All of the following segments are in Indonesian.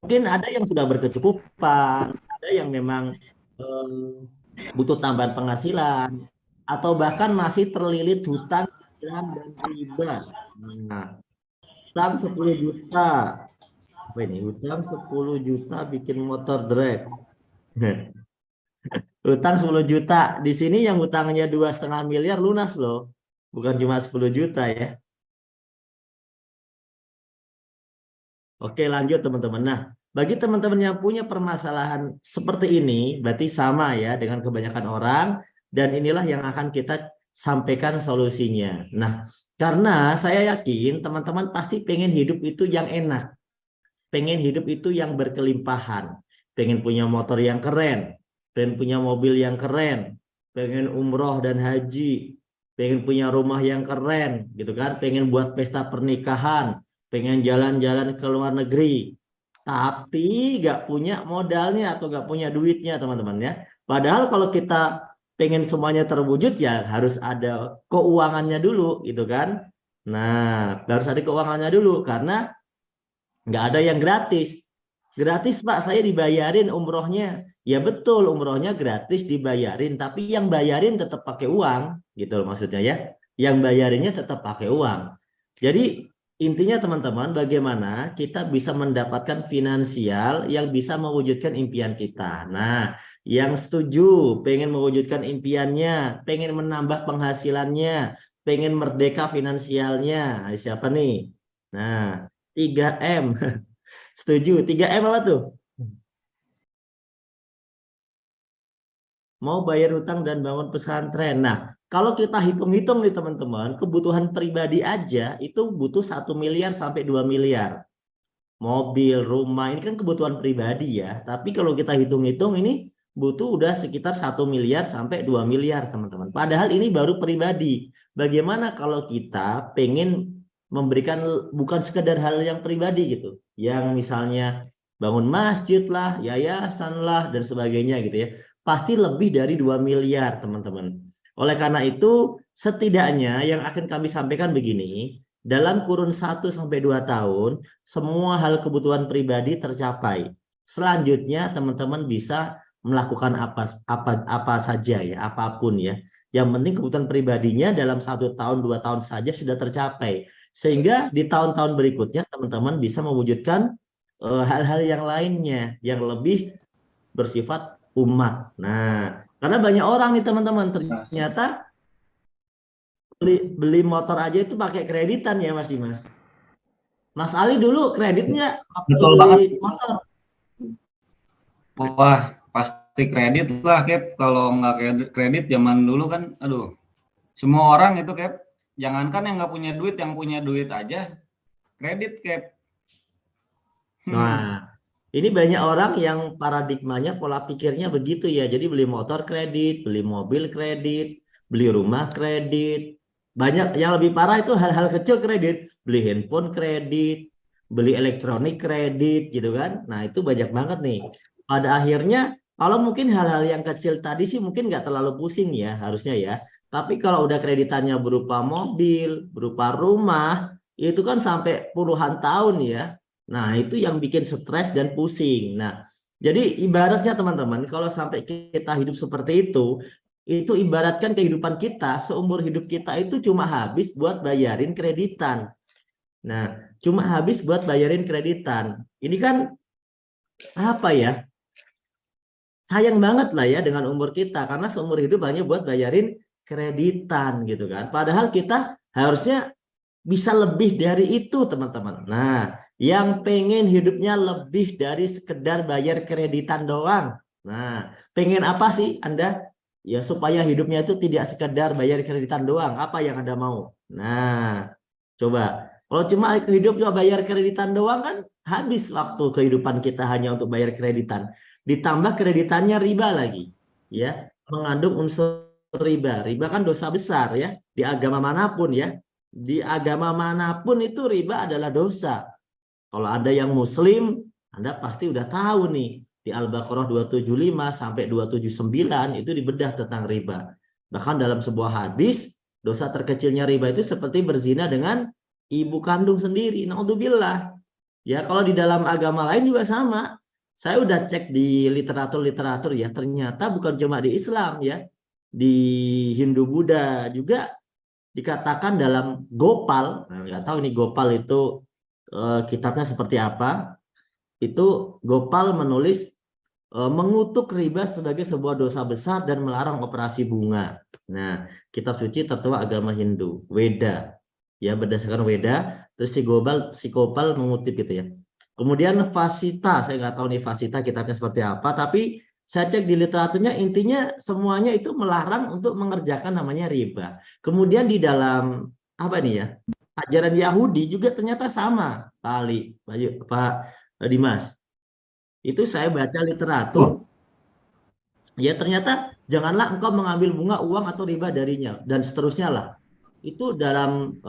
mungkin ada yang sudah berkecukupan, ada yang memang eh, butuh tambahan penghasilan, atau bahkan masih terlilit hutang dan riba. Nah, hutang 10 juta. Apa ini? Hutang 10 juta bikin motor drag. Hutang 10 juta. Di sini yang hutangnya 2,5 miliar lunas loh. Bukan cuma 10 juta ya. Oke, lanjut teman-teman. Nah, bagi teman-teman yang punya permasalahan seperti ini, berarti sama ya dengan kebanyakan orang, dan inilah yang akan kita sampaikan solusinya. Nah, karena saya yakin teman-teman pasti pengen hidup itu yang enak, pengen hidup itu yang berkelimpahan, pengen punya motor yang keren, pengen punya mobil yang keren, pengen umroh dan haji, pengen punya rumah yang keren, gitu kan, pengen buat pesta pernikahan, pengen jalan-jalan ke luar negeri, tapi nggak punya modalnya atau nggak punya duitnya teman-teman ya. Padahal kalau kita pengen semuanya terwujud ya harus ada keuangannya dulu gitu kan. Nah, harus ada keuangannya dulu karena nggak ada yang gratis. Gratis Pak, saya dibayarin umrohnya. Ya betul, umrohnya gratis dibayarin, tapi yang bayarin tetap pakai uang, gitu loh maksudnya ya. Yang bayarinnya tetap pakai uang. Jadi intinya teman-teman, bagaimana kita bisa mendapatkan finansial yang bisa mewujudkan impian kita. Nah, yang setuju, pengen mewujudkan impiannya, pengen menambah penghasilannya, pengen merdeka finansialnya. Siapa nih? Nah, 3M. Setuju. 3M apa tuh? Mau bayar hutang dan bangun pesantren. Nah, kalau kita hitung-hitung nih teman-teman, kebutuhan pribadi aja itu butuh 1 miliar sampai 2 miliar. Mobil, rumah, ini kan kebutuhan pribadi ya. Tapi kalau kita hitung-hitung ini butuh udah sekitar 1 miliar sampai 2 miliar teman-teman. Padahal ini baru pribadi. Bagaimana kalau kita pengen memberikan bukan sekedar hal yang pribadi gitu. Yang misalnya bangun masjid lah, yayasan lah, dan sebagainya gitu ya. Pasti lebih dari 2 miliar teman-teman. Oleh karena itu setidaknya yang akan kami sampaikan begini, dalam kurun 1 sampai 2 tahun semua hal kebutuhan pribadi tercapai. Selanjutnya teman-teman bisa melakukan apa saja ya, apapun ya. Yang penting kebutuhan pribadinya dalam 1 tahun 2 tahun saja sudah tercapai. Sehingga di tahun-tahun berikutnya teman-teman bisa mewujudkan hal-hal yang lainnya yang lebih bersifat umat. Nah, karena banyak orang nih teman-teman ternyata beli beli motor aja itu pakai kreditan ya Mas Dimas. Mas Ali dulu kredit nggak waktu Betul beli banget. motor? Wah, pasti kredit lah, Cap. Kalau nggak kredit zaman dulu kan, aduh, semua orang itu, Cap. Jangankan yang nggak punya duit, yang punya duit aja kredit, Cap. Nah, Hmm. ini banyak orang yang paradigmanya pola pikirnya begitu ya. Jadi beli motor kredit, beli mobil kredit, beli rumah kredit. Banyak yang lebih parah itu hal-hal kecil kredit, beli handphone kredit, beli elektronik kredit gitu kan. Nah, itu banyak banget nih. Pada akhirnya kalau mungkin hal-hal yang kecil tadi sih mungkin nggak terlalu pusing ya harusnya ya. Tapi kalau udah kreditannya berupa mobil, berupa rumah, itu kan sampai puluhan tahun ya. Nah, itu yang bikin stres dan pusing. Nah, jadi ibaratnya teman-teman, kalau sampai kita hidup seperti itu ibaratkan kehidupan kita, seumur hidup kita itu cuma habis buat bayarin kreditan. Nah, cuma habis buat bayarin kreditan. Ini kan apa ya? Sayang banget lah ya dengan umur kita, karena seumur hidup hanya buat bayarin kreditan gitu kan. Padahal kita harusnya bisa lebih dari itu, teman-teman. Nah, yang pengen hidupnya lebih dari sekedar bayar kreditan doang. Nah, pengen apa sih Anda? Ya, supaya hidupnya itu tidak sekedar bayar kreditan doang. Apa yang Anda mau? Nah, coba. Kalau cuma hidup cuma bayar kreditan doang kan habis waktu kehidupan kita hanya untuk bayar kreditan. Ditambah kreditannya riba lagi. Ya, mengandung unsur riba. Riba kan dosa besar ya di agama manapun ya. Di agama manapun itu riba adalah dosa. Kalau ada yang muslim, Anda pasti udah tahu nih. Di Al-Baqarah 275 sampai 279 itu dibedah tentang riba. Bahkan dalam sebuah hadis, dosa terkecilnya riba itu seperti berzina dengan ibu kandung sendiri. Naudzubillah. Ya, kalau di dalam agama lain juga sama. Saya udah cek di literatur-literatur ya, ternyata bukan cuma di Islam ya, di Hindu Buddha juga dikatakan dalam Gopal. Nah, nggak tahu ini Gopal itu kitabnya seperti apa. Itu Gopal menulis mengutuk riba sebagai sebuah dosa besar dan melarang operasi bunga. Nah, kitab suci tertua agama Hindu, Weda. Ya, berdasarkan Weda, terus si Gopal mengutip gitu ya. Kemudian Vasita, saya nggak tahu nih Vasita kitabnya seperti apa, tapi saya cek di literaturnya intinya semuanya itu melarang untuk mengerjakan namanya riba. Kemudian di dalam apa nih ya? Ajaran Yahudi juga ternyata sama, Pak Ali, Pak Dimas. Itu saya baca literatur, Oh, ya ternyata janganlah engkau mengambil bunga, uang atau riba darinya dan seterusnya lah. Itu dalam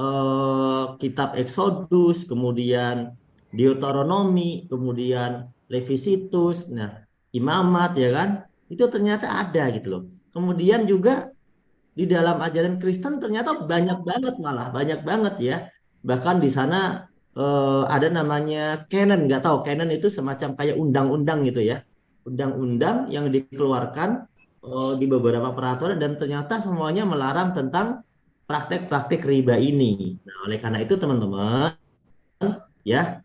kitab Exodus, kemudian Deuteronomi, kemudian Leviticus, nah Imamat ya kan, itu ternyata ada gitu loh. Kemudian juga di dalam ajaran Kristen ternyata banyak banget, malah banyak banget ya. Bahkan di sana ada namanya canon, nggak tahu canon itu semacam kayak undang-undang gitu ya, undang-undang yang dikeluarkan di beberapa peraturan dan ternyata semuanya melarang tentang praktek-praktek riba ini. Nah, oleh karena itu teman-teman ya,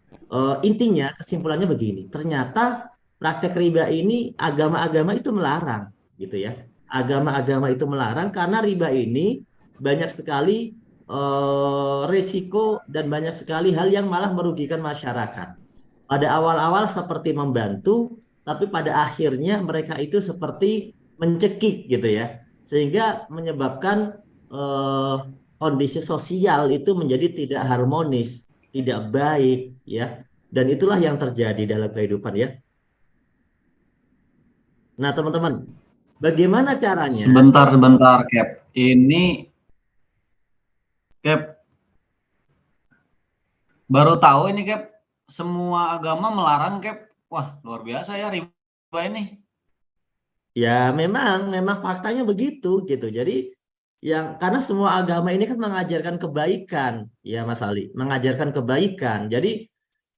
intinya kesimpulannya begini, ternyata praktek riba ini agama-agama itu melarang gitu ya. Agama-agama itu melarang karena riba ini banyak sekali resiko dan banyak sekali hal yang malah merugikan masyarakat. Pada awal-awal seperti membantu, tapi pada akhirnya mereka itu seperti mencekik gitu ya, sehingga menyebabkan eh, kondisi sosial itu menjadi tidak harmonis, tidak baik ya, dan itulah yang terjadi dalam kehidupan ya. Nah teman-teman, bagaimana caranya? sebentar, Cap. Ini Cap baru tahu ini, Cap. Semua agama melarang, Cap. Wah, luar biasa ya riba ini. Ya memang faktanya begitu gitu. Jadi yang karena semua agama ini kan mengajarkan kebaikan, ya Mas Ali, mengajarkan kebaikan. Jadi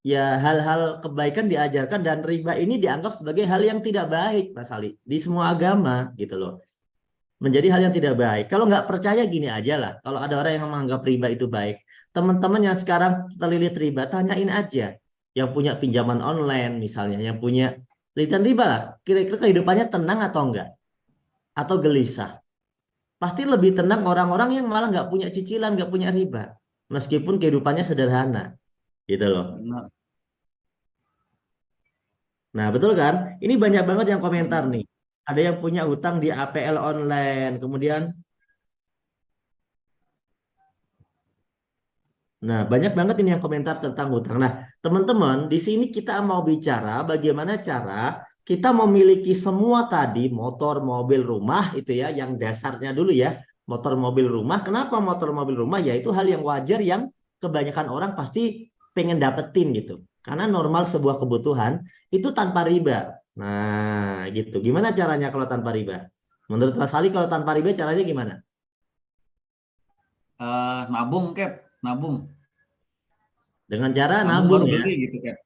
ya hal-hal kebaikan diajarkan dan riba ini dianggap sebagai hal yang tidak baik, Mas Ali, di semua agama gitu loh. Menjadi hal yang tidak baik. Kalau nggak percaya gini aja lah. Kalau ada orang yang menganggap riba itu baik, teman-teman yang sekarang terlilit riba, tanyain aja. Yang punya pinjaman online misalnya, yang punya lilitan riba lah. Kira-kira kehidupannya tenang atau enggak? Atau gelisah? Pasti lebih tenang orang-orang yang malah nggak punya cicilan, nggak punya riba. Meskipun kehidupannya sederhana. Gitu loh. Benar. Nah, betul kan? Ini banyak banget yang komentar nih. Ada yang punya hutang di APL online, kemudian nah, banyak banget ini yang komentar tentang hutang. Nah, teman-teman, di sini kita mau bicara bagaimana cara kita memiliki semua tadi motor, mobil, rumah itu ya, yang dasarnya dulu ya, motor, mobil, rumah. Kenapa motor, mobil, rumah? Ya itu hal yang wajar yang kebanyakan orang pasti pengen dapetin gitu. Karena normal sebuah kebutuhan itu tanpa riba. Nah, gitu. Gimana caranya kalau tanpa riba? Menurut Mas Ali kalau tanpa riba caranya gimana? Nabung, Cap. Nabung. Dengan cara Nabung nabung baru ya. beli gitu, Cap.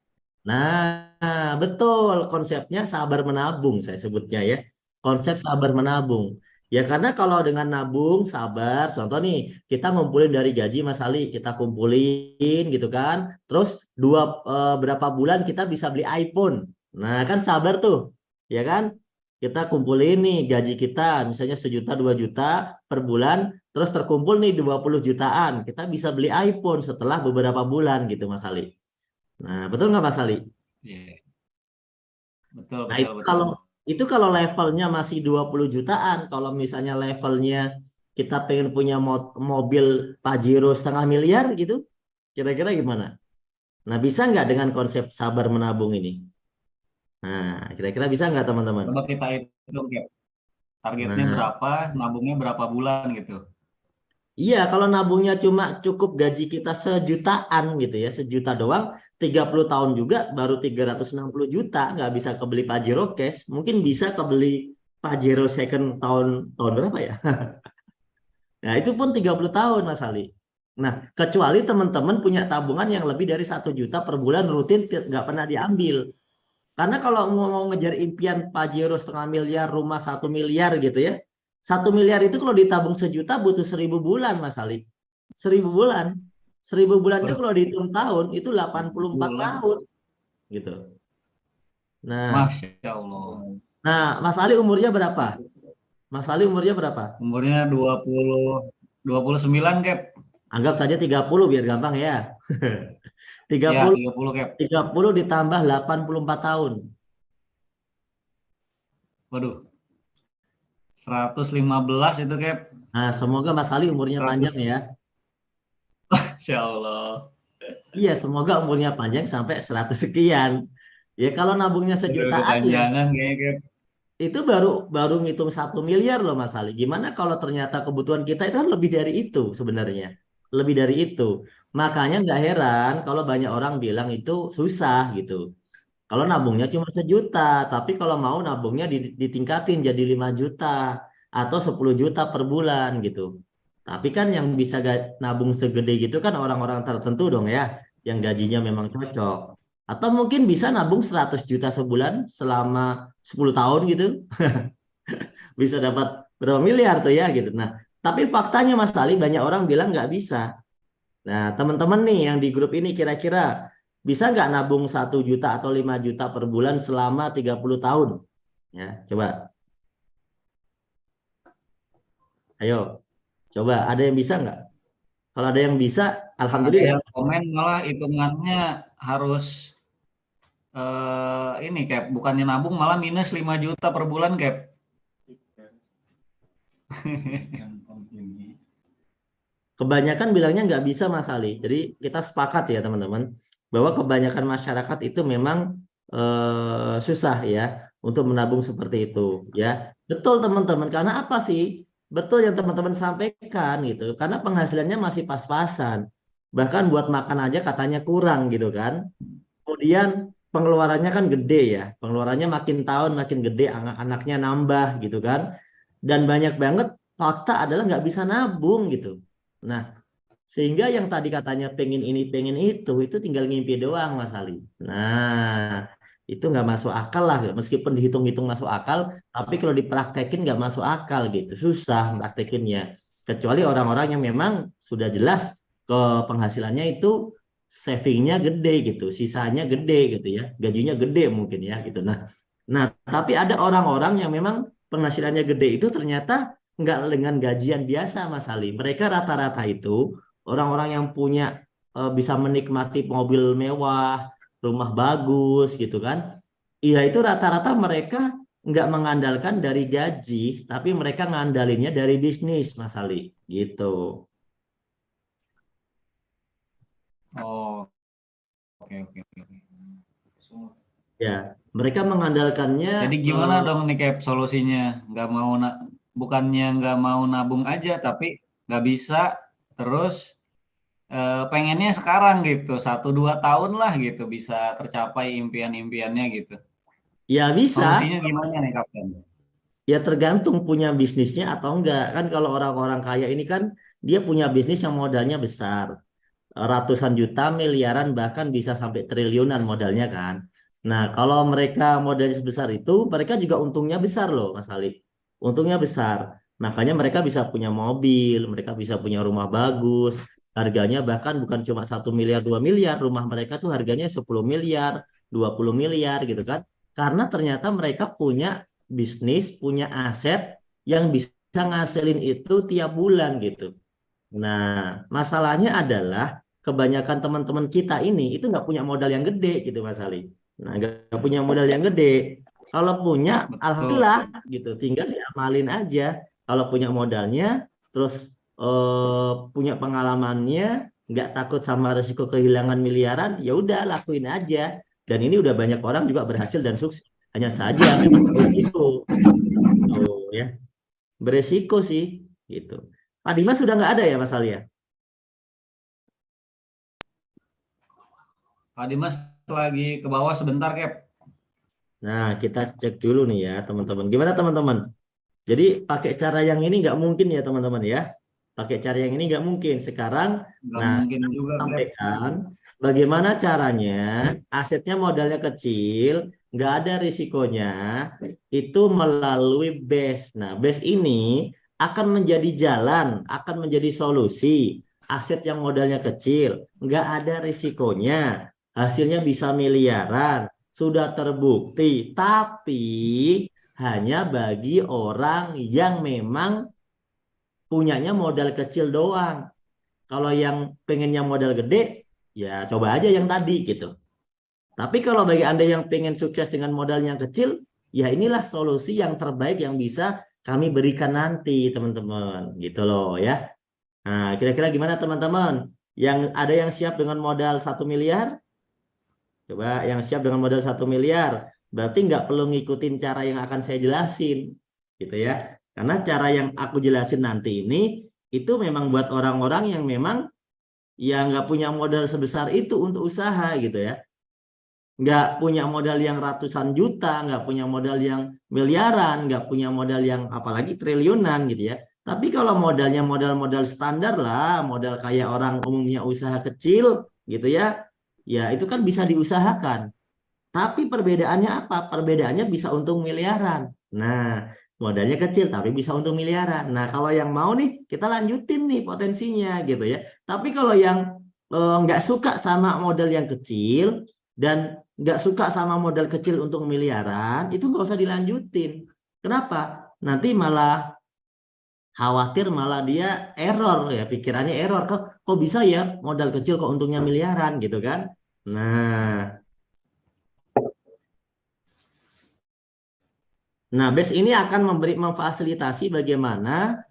Nah, betul konsepnya sabar menabung saya sebutnya ya. Konsep sabar menabung. Ya karena kalau dengan nabung sabar, contoh nih kita ngumpulin dari gaji Mas Ali, kita kumpulin gitu kan. Terus berapa bulan kita bisa beli iPhone. Nah, kan sabar tuh. Ya kan? Kita kumpulin nih gaji kita misalnya 1 juta 2 juta per bulan, terus terkumpul nih 20 jutaan. Kita bisa beli iPhone setelah beberapa bulan gitu Mas Ali. Nah, betul nggak Mas Ali? Iya. Betul, Nah, betul, itu betul. kalau levelnya masih 20 jutaan, kalau misalnya levelnya kita pengen punya mobil Pajero 1,5 miliar gitu, kira-kira gimana? Nah, bisa nggak dengan konsep sabar menabung ini? Nah, kira-kira bisa nggak teman-teman? Coba kita hitung, Cap. Targetnya Nah, berapa, nabungnya berapa bulan gitu. iya kalau nabungnya cuma cukup gaji kita 1 jutaan gitu ya, 1 juta doang, 30 tahun juga baru 360 juta, nggak bisa kebeli Pajero cash, mungkin bisa kebeli Pajero second tahun tahun berapa ya? Nah, itu pun 30 tahun, Mas Ali. Nah, kecuali teman-teman punya tabungan yang lebih dari 1 juta per bulan rutin nggak pernah diambil. Karena kalau mau ngejar impian Pajero 0,5 miliar, rumah 1 miliar gitu ya. 1 miliar itu kalau ditabung sejuta butuh 1.000 bulan Mas Ali. 1.000 bulan. 1.000 bulan itu kalau dihitung tahun itu 84 Bulan. tahun gitu. Nah, Masya Allah. Mas Ali umurnya berapa? Mas Ali umurnya berapa? Umurnya 29 Cap. Anggap saja 30 biar gampang ya. Ya, 30 30 Cap. 30 ditambah 84 tahun. Waduh, 115 itu Cap. Nah, semoga Mas Ali umurnya panjang 100. ya. Masya Allah. Iya, semoga umurnya panjang sampai 100 sekian. Ya kalau nabungnya Udah sejutaan ya kepanjangan kayaknya Cap. itu baru baru ngitung 1 miliar loh Mas Ali. Gimana kalau ternyata kebutuhan kita itu kan lebih dari itu sebenarnya. Lebih dari itu. Makanya nggak heran kalau banyak orang bilang itu susah gitu. Kalau nabungnya cuma 1 juta, tapi kalau mau nabungnya ditingkatin jadi 5 juta atau 10 juta per bulan gitu. Tapi kan yang bisa nabung segede gitu kan orang-orang tertentu dong ya, yang gajinya memang cocok. Atau mungkin bisa nabung 100 juta sebulan selama 10 tahun gitu, bisa dapat berapa miliar tuh ya gitu. Nah, tapi faktanya Mas Ali banyak orang bilang nggak bisa. Nah, teman-teman nih yang di grup ini kira-kira bisa nggak nabung 1 juta atau 5 juta per bulan selama 30 tahun? Ya, coba. Ayo, coba. Ada yang bisa nggak? Kalau ada yang bisa, Ada alhamdulillah. yang komen malah hitungannya harus ini Cap, bukannya nabung malah minus 5 juta per bulan Cap. Kebanyakan bilangnya nggak bisa Mas Ali. Jadi kita sepakat ya teman-teman bahwa kebanyakan masyarakat itu memang susah ya untuk menabung seperti itu ya. Betul teman-teman. Karena apa sih? Betul yang teman-teman sampaikan gitu. Karena penghasilannya masih pas-pasan. Bahkan buat makan aja katanya kurang gitu kan. Kemudian pengeluarannya kan gede ya. Pengeluarannya makin tahun makin gede, anak-anaknya nambah gitu kan. Dan banyak banget fakta adalah nggak bisa nabung gitu. Nah, sehingga yang tadi katanya pengen ini, pengen itu tinggal ngimpi doang, Mas Ali. Nah, itu nggak masuk akal lah. Meskipun dihitung-hitung masuk akal, tapi kalau dipraktekin nggak masuk akal gitu. Susah praktekinnya. Kecuali orang-orang yang memang sudah jelas ke penghasilannya itu savingnya gede gitu, sisanya gede gitu ya, gajinya gede mungkin ya gitu. Nah, tapi ada orang-orang yang memang penghasilannya gede itu ternyata nggak dengan gajian biasa, Mas Ali. Mereka rata-rata itu orang-orang yang punya bisa menikmati mobil mewah, rumah bagus gitu kan. Iya itu rata-rata mereka nggak mengandalkan dari gaji, tapi mereka ngandalinnya dari bisnis, Mas Ali. Gitu. Oh, oke oke oke. Ya, mereka mengandalkannya Jadi gimana dong nih Cap solusinya? Bukannya nggak mau nabung aja, tapi nggak bisa terus pengennya sekarang gitu, 1-2 tahun lah gitu bisa tercapai impian-impiannya gitu. ya bisa. Solusinya gimana nih Kapten? Ya tergantung punya bisnisnya atau enggak. Kan kalau orang-orang kaya ini kan dia punya bisnis yang modalnya besar. Ratusan juta, miliaran, bahkan bisa sampai triliunan modalnya kan. Nah, kalau mereka modalnya sebesar itu, mereka juga untungnya besar loh, Mas Ali. Untungnya besar. Makanya mereka bisa punya mobil, mereka bisa punya rumah bagus. Harganya bahkan bukan cuma 1 miliar, 2 miliar. Rumah mereka tuh harganya 10 miliar, 20 miliar gitu kan. Karena ternyata mereka punya bisnis, punya aset yang bisa ngasilin itu tiap bulan gitu. Nah, masalahnya adalah kebanyakan teman-teman kita ini itu nggak punya modal yang gede gitu Mas Ali. Nah, nggak punya modal yang gede. Kalau punya, Betul. alhamdulillah gitu. Tinggal diamalin aja. Kalau punya modalnya, terus punya pengalamannya, nggak takut sama resiko kehilangan miliaran, ya udah lakuin aja. Dan ini udah banyak orang juga berhasil dan sukses. Hanya saja memang beresiko, tuh ya. Beresiko sih, gitu. Pak Dimas sudah nggak ada ya Mas Ali ya? Pak Dimas lagi ke bawah sebentar, Cap. Nah, kita cek dulu nih ya, teman-teman. Gimana teman-teman? Jadi pakai cara yang ini nggak mungkin ya, teman-teman ya. Pakai cara yang ini nggak mungkin. Sekarang, Nggak nah, mungkin juga, Cap. sampaikan bagaimana caranya asetnya modalnya kecil, nggak ada risikonya, itu melalui BES. Nah, BES ini akan menjadi jalan, akan menjadi solusi. Aset yang modalnya kecil, nggak ada risikonya, hasilnya bisa miliaran, sudah terbukti, tapi hanya bagi orang yang memang punyanya modal kecil doang. Kalau yang pengennya modal gede, ya coba aja yang tadi gitu. Tapi kalau bagi Anda yang pengen sukses dengan modal yang kecil, ya inilah solusi yang terbaik yang bisa kami berikan nanti, teman-teman. Gitu loh ya. Nah, kira-kira gimana teman-teman? Yang ada yang siap dengan modal 1 miliar? Coba yang siap dengan modal 1 miliar. Berarti nggak perlu ngikutin cara yang akan saya jelasin. Gitu ya. Karena cara yang aku jelasin nanti ini, itu memang buat orang-orang yang memang ya nggak punya modal sebesar itu untuk usaha gitu ya. Nggak punya modal yang ratusan juta, nggak punya modal yang miliaran, nggak punya modal yang apalagi triliunan gitu ya. Tapi kalau modalnya modal-modal standar lah, modal kayak orang umumnya usaha kecil gitu ya, ya itu kan bisa diusahakan. Tapi perbedaannya apa? Perbedaannya bisa untung miliaran. Nah, modalnya kecil tapi bisa untung miliaran. Nah, kalau yang mau nih, kita lanjutin nih potensinya gitu ya. Tapi kalau yang nggak suka sama modal yang kecil dan nggak suka sama modal kecil untuk miliaran, itu nggak usah dilanjutin. Kenapa? Nanti malah khawatir malah dia error ya, pikirannya error. Kok bisa ya modal kecil kok untungnya miliaran gitu kan? Nah, Nah, BES ini akan memfasilitasi bagaimana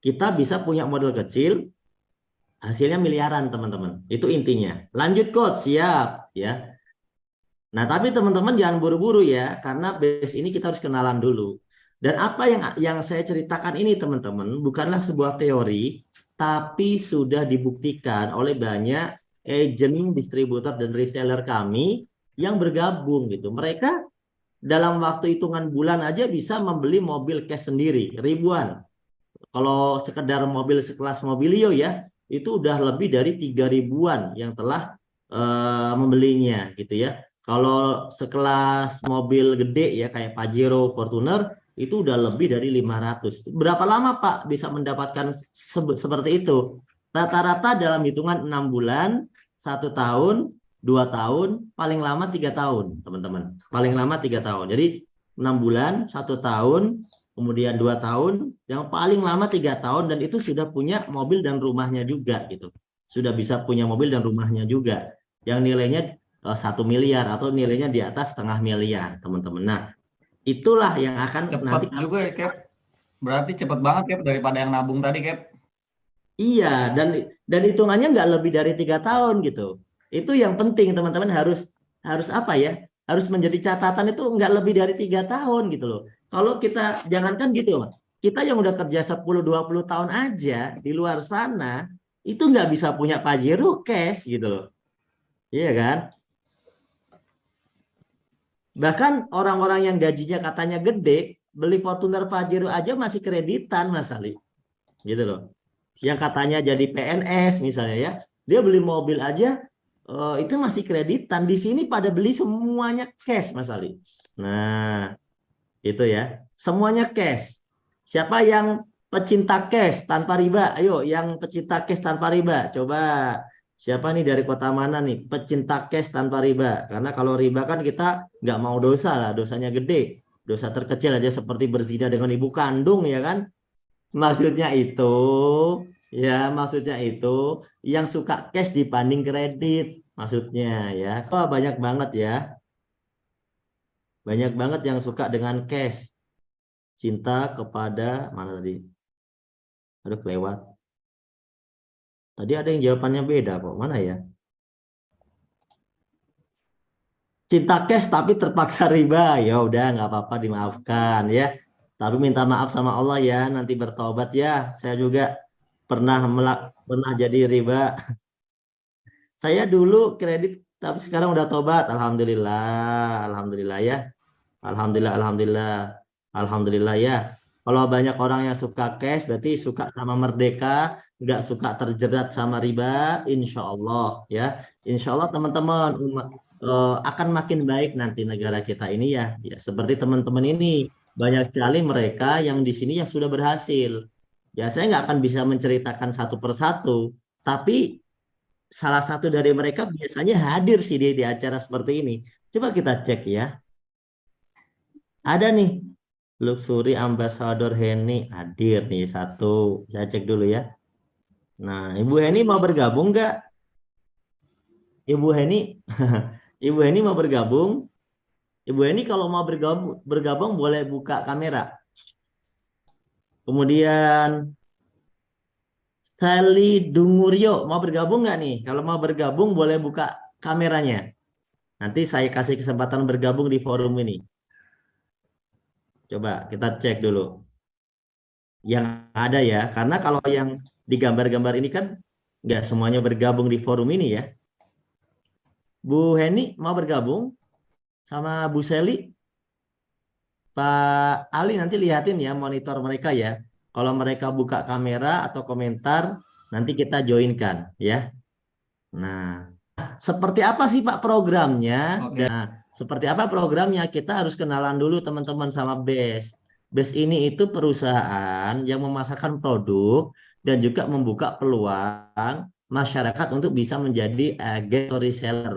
kita bisa punya modal kecil, hasilnya miliaran, teman-teman. Itu intinya. Lanjut coach, siap ya. Nah, tapi teman-teman jangan buru-buru ya, karena BES ini kita harus kenalan dulu. Dan apa yang saya ceritakan ini, teman-teman, bukanlah sebuah teori, tapi sudah dibuktikan oleh banyak agent, distributor, dan reseller kami yang bergabung gitu. Mereka dalam waktu hitungan bulan aja bisa membeli mobil cash sendiri, ribuan. Kalau sekedar mobil sekelas Mobilio ya, itu udah lebih dari 3 ribuan yang telah membelinya gitu ya. Kalau sekelas mobil gede ya kayak Pajero, Fortuner, itu udah lebih dari 500. Berapa lama Pak bisa mendapatkan seperti itu? Rata-rata dalam hitungan 6 bulan, 1 tahun, 2 tahun, paling lama 3 tahun, teman-teman. Paling lama 3 tahun. Jadi 6 bulan, 1 tahun, kemudian 2 tahun, yang paling lama 3 tahun, dan itu sudah punya mobil dan rumahnya juga gitu. Sudah bisa punya mobil dan rumahnya juga. Yang nilainya 1 miliar atau nilainya di atas 0,5 miliar, teman-teman. Nah, itulah yang akan Cepet nanti. juga ya, Cap. Berarti cepet banget, Cap, daripada yang nabung tadi, Cap. Iya, dan hitungannya nggak lebih dari 3 tahun gitu. Itu yang penting teman-teman harus harus apa ya? Harus menjadi catatan itu nggak lebih dari 3 tahun gitu loh. Kalau kita jangankan gitu loh, kita yang udah kerja 10-20 tahun aja di luar sana itu nggak bisa punya Pajero cash gitu loh. Iya kan? Bahkan orang-orang yang gajinya katanya gede, beli Fortuner Pajero aja masih kreditan Mas Ali. Gitu loh. Yang katanya jadi PNS misalnya ya, dia beli mobil aja itu masih kreditan. Di sini pada beli semuanya cash, Mas Ali. Nah, itu ya, semuanya cash. Siapa yang pecinta cash tanpa riba? Ayo, yang pecinta cash tanpa riba, coba. Siapa nih dari kota mana nih pecinta cash tanpa riba? Karena kalau riba kan kita nggak mau dosa lah, dosanya gede. Dosa terkecil aja seperti berzina dengan ibu kandung ya kan? Maksudnya itu, maksudnya itu yang suka cash dibanding kredit, maksudnya ya. Wah, banyak banget ya, banyak banget yang suka dengan cash. Cinta kepada mana tadi? Aduh, kelewat. Tadi ada yang jawabannya beda kok, mana ya? Cinta cash tapi terpaksa riba, ya udah nggak apa-apa dimaafkan ya. Tapi minta maaf sama Allah ya, nanti bertobat ya. Saya juga pernah jadi riba. Saya dulu kredit tapi sekarang udah tobat. Alhamdulillah. Alhamdulillah ya. Alhamdulillah, alhamdulillah. Alhamdulillah ya. Kalau banyak orang yang suka cash, berarti suka sama merdeka, nggak suka terjerat sama riba, insya Allah ya. Insya Allah teman-teman akan makin baik nanti negara kita ini ya. Ya seperti teman-teman ini banyak sekali mereka yang di sini yang sudah berhasil. Ya saya nggak akan bisa menceritakan satu persatu, tapi salah satu dari mereka biasanya hadir sih di acara seperti ini. Coba kita cek ya. Ada nih Luxury Ambassador Henny hadir nih satu. Saya cek dulu ya. Nah, Ibu Henny mau bergabung nggak? Ibu Henny, Ibu Henny mau bergabung? Ibu Henny kalau mau bergabung boleh buka kamera. Kemudian Sally Dunguryo mau bergabung nggak nih? Kalau mau bergabung boleh buka kameranya. Nanti saya kasih kesempatan bergabung di forum ini. Coba kita cek dulu. Yang ada ya, karena kalau yang di gambar-gambar ini kan nggak semuanya bergabung di forum ini ya. Bu Heni mau bergabung sama Bu Seli? Pak Ali nanti lihatin ya monitor mereka ya. Kalau mereka buka kamera atau komentar, nanti kita joinkan ya. Nah, seperti apa sih Pak programnya? Oke. Nah, seperti apa programnya? Kita harus kenalan dulu teman-teman sama BES. BES ini itu perusahaan yang memasarkan produk dan juga membuka peluang masyarakat untuk bisa menjadi agen atau reseller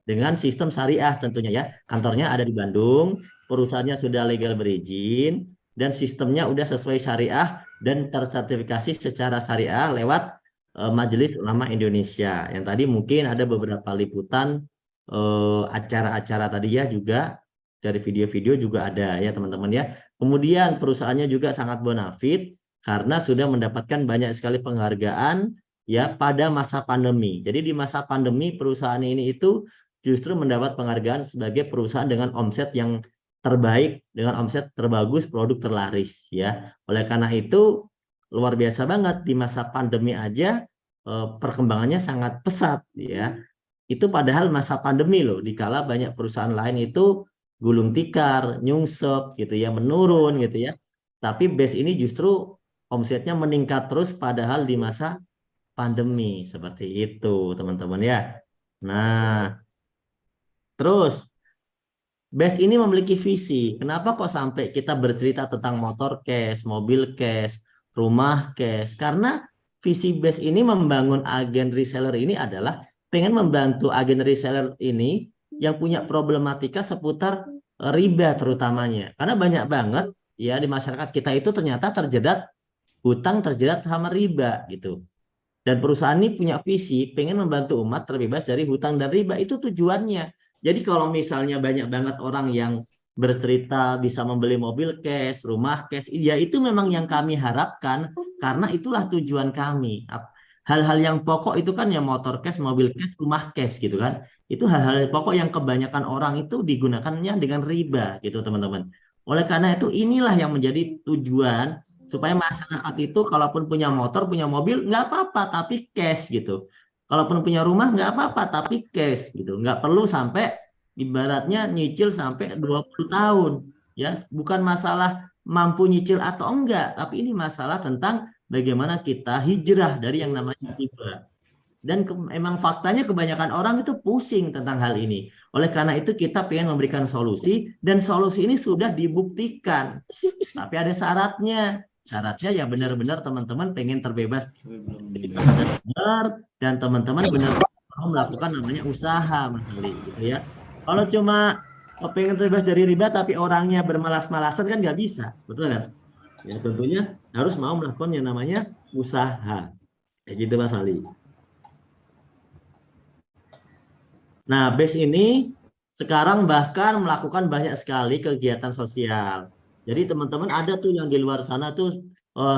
dengan sistem syariah tentunya ya. Kantornya ada di Bandung, perusahaannya sudah legal berizin, dan sistemnya udah sesuai syariah dan tersertifikasi secara syariah lewat Majelis Ulama Indonesia. Yang tadi mungkin ada beberapa liputan acara-acara tadi ya juga dari video-video juga ada ya teman-teman ya. Kemudian perusahaannya juga sangat bonafit karena sudah mendapatkan banyak sekali penghargaan ya pada masa pandemi. Jadi di masa pandemi perusahaan ini itu justru mendapat penghargaan sebagai perusahaan dengan omset yang terbaik, dengan omset terbagus, produk terlaris ya. Oleh karena itu luar biasa banget di masa pandemi aja perkembangannya sangat pesat ya. Itu padahal masa pandemi loh, dikala banyak perusahaan lain itu gulung tikar, nyungsep gitu ya, menurun gitu ya. Tapi BES ini justru omsetnya meningkat terus padahal di masa pandemi seperti itu, teman-teman ya. Nah, terus BES ini memiliki visi. Kenapa kok sampai kita bercerita tentang motor cash, mobil cash, rumah cash? Karena visi BES ini membangun agen reseller ini adalah pengen membantu agen reseller ini yang punya problematika seputar riba terutamanya. Karena banyak banget ya di masyarakat kita itu ternyata terjerat hutang, terjerat sama riba gitu. Dan perusahaan ini punya visi pengen membantu umat terbebas dari hutang dan riba. Itu tujuannya. Jadi kalau misalnya banyak banget orang yang bercerita bisa membeli mobil cash, rumah cash, ya itu memang yang kami harapkan karena itulah tujuan kami. Hal-hal yang pokok itu kan ya motor cash, mobil cash, rumah cash gitu kan. Itu hal-hal pokok yang kebanyakan orang itu digunakannya dengan riba gitu teman-teman. Oleh karena itu inilah yang menjadi tujuan supaya masyarakat itu kalaupun punya motor, punya mobil nggak apa-apa tapi cash gitu. Kalaupun punya rumah nggak apa-apa tapi cash gitu. Nggak perlu sampai ibaratnya nyicil sampai 20 tahun. Ya, bukan masalah mampu nyicil atau enggak, tapi ini masalah tentang bagaimana kita hijrah dari yang namanya riba. Dan emang faktanya kebanyakan orang itu pusing tentang hal ini. Oleh karena itu kita pengen memberikan solusi dan solusi ini sudah dibuktikan. Tapi ada syaratnya. Syaratnya ya benar-benar teman-teman pengen terbebas dan teman-teman benar-benar mau melakukan namanya usaha Mas Ali gitu ya. Kalau cuma pengen terbebas dari riba tapi orangnya bermalas-malasan kan nggak bisa, betul kan? Ya tentunya harus mau melakukan yang namanya usaha. Kayak gitu Mas Ali. Nah, BES ini sekarang bahkan melakukan banyak sekali kegiatan sosial. Jadi teman-teman ada tuh yang di luar sana tuh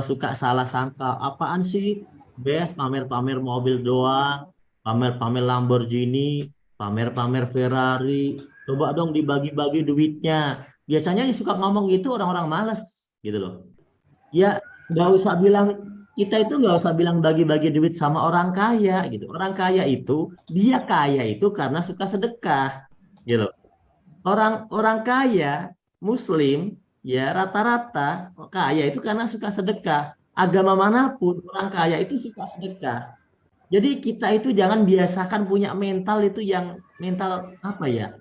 suka salah sangka, apaan sih BES pamer-pamer mobil doang, pamer-pamer Lamborghini, pamer-pamer Ferrari, coba dong dibagi-bagi duitnya. Biasanya yang suka ngomong gitu orang-orang malas gitu loh. Ya nggak usah bilang kita itu nggak usah bilang bagi-bagi duit sama orang kaya gitu. Orang kaya itu dia kaya itu karena suka sedekah gitu. Orang orang kaya Muslim ya rata-rata kaya itu karena suka sedekah. Agama manapun orang kaya itu suka sedekah. Jadi kita itu jangan biasakan punya mental itu yang mental apa ya?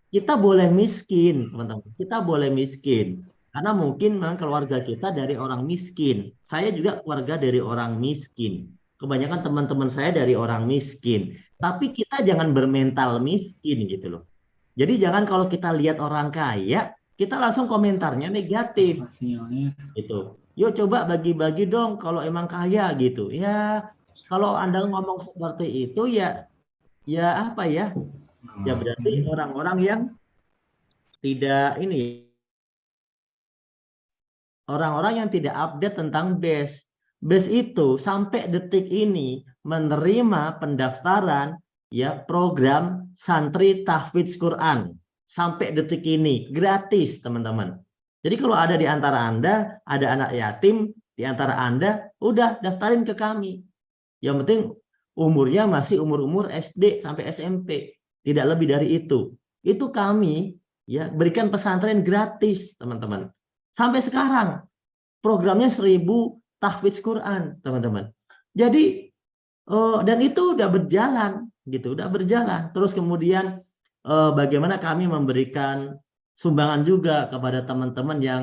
Kita boleh miskin, teman-teman. Kita boleh miskin. Karena mungkin memang keluarga kita dari orang miskin. Saya juga keluarga dari orang miskin. Kebanyakan teman-teman saya dari orang miskin. Tapi kita jangan bermental miskin gitu loh. Jadi jangan kalau kita lihat orang kaya, kita langsung komentarnya negatif Sinyalnya. gitu. Yuk coba bagi-bagi dong kalau emang kaya gitu. Ya, kalau Anda ngomong seperti itu ya ya apa ya? Ya berarti orang-orang yang tidak ini orang-orang yang tidak update tentang BES. BES itu sampai detik ini menerima pendaftaran ya program santri tahfidz Quran sampai detik ini gratis teman-teman. Jadi kalau ada di antara Anda ada anak yatim di antara Anda, udah daftarin ke kami. Yang penting umurnya masih umur-umur SD sampai SMP, tidak lebih dari itu. Itu kami ya berikan pesantren gratis teman-teman. Sampai sekarang programnya 1000 tahfidz Quran, teman-teman. Jadi dan itu udah berjalan gitu, udah berjalan. Terus kemudian bagaimana kami memberikan sumbangan juga kepada teman-teman yang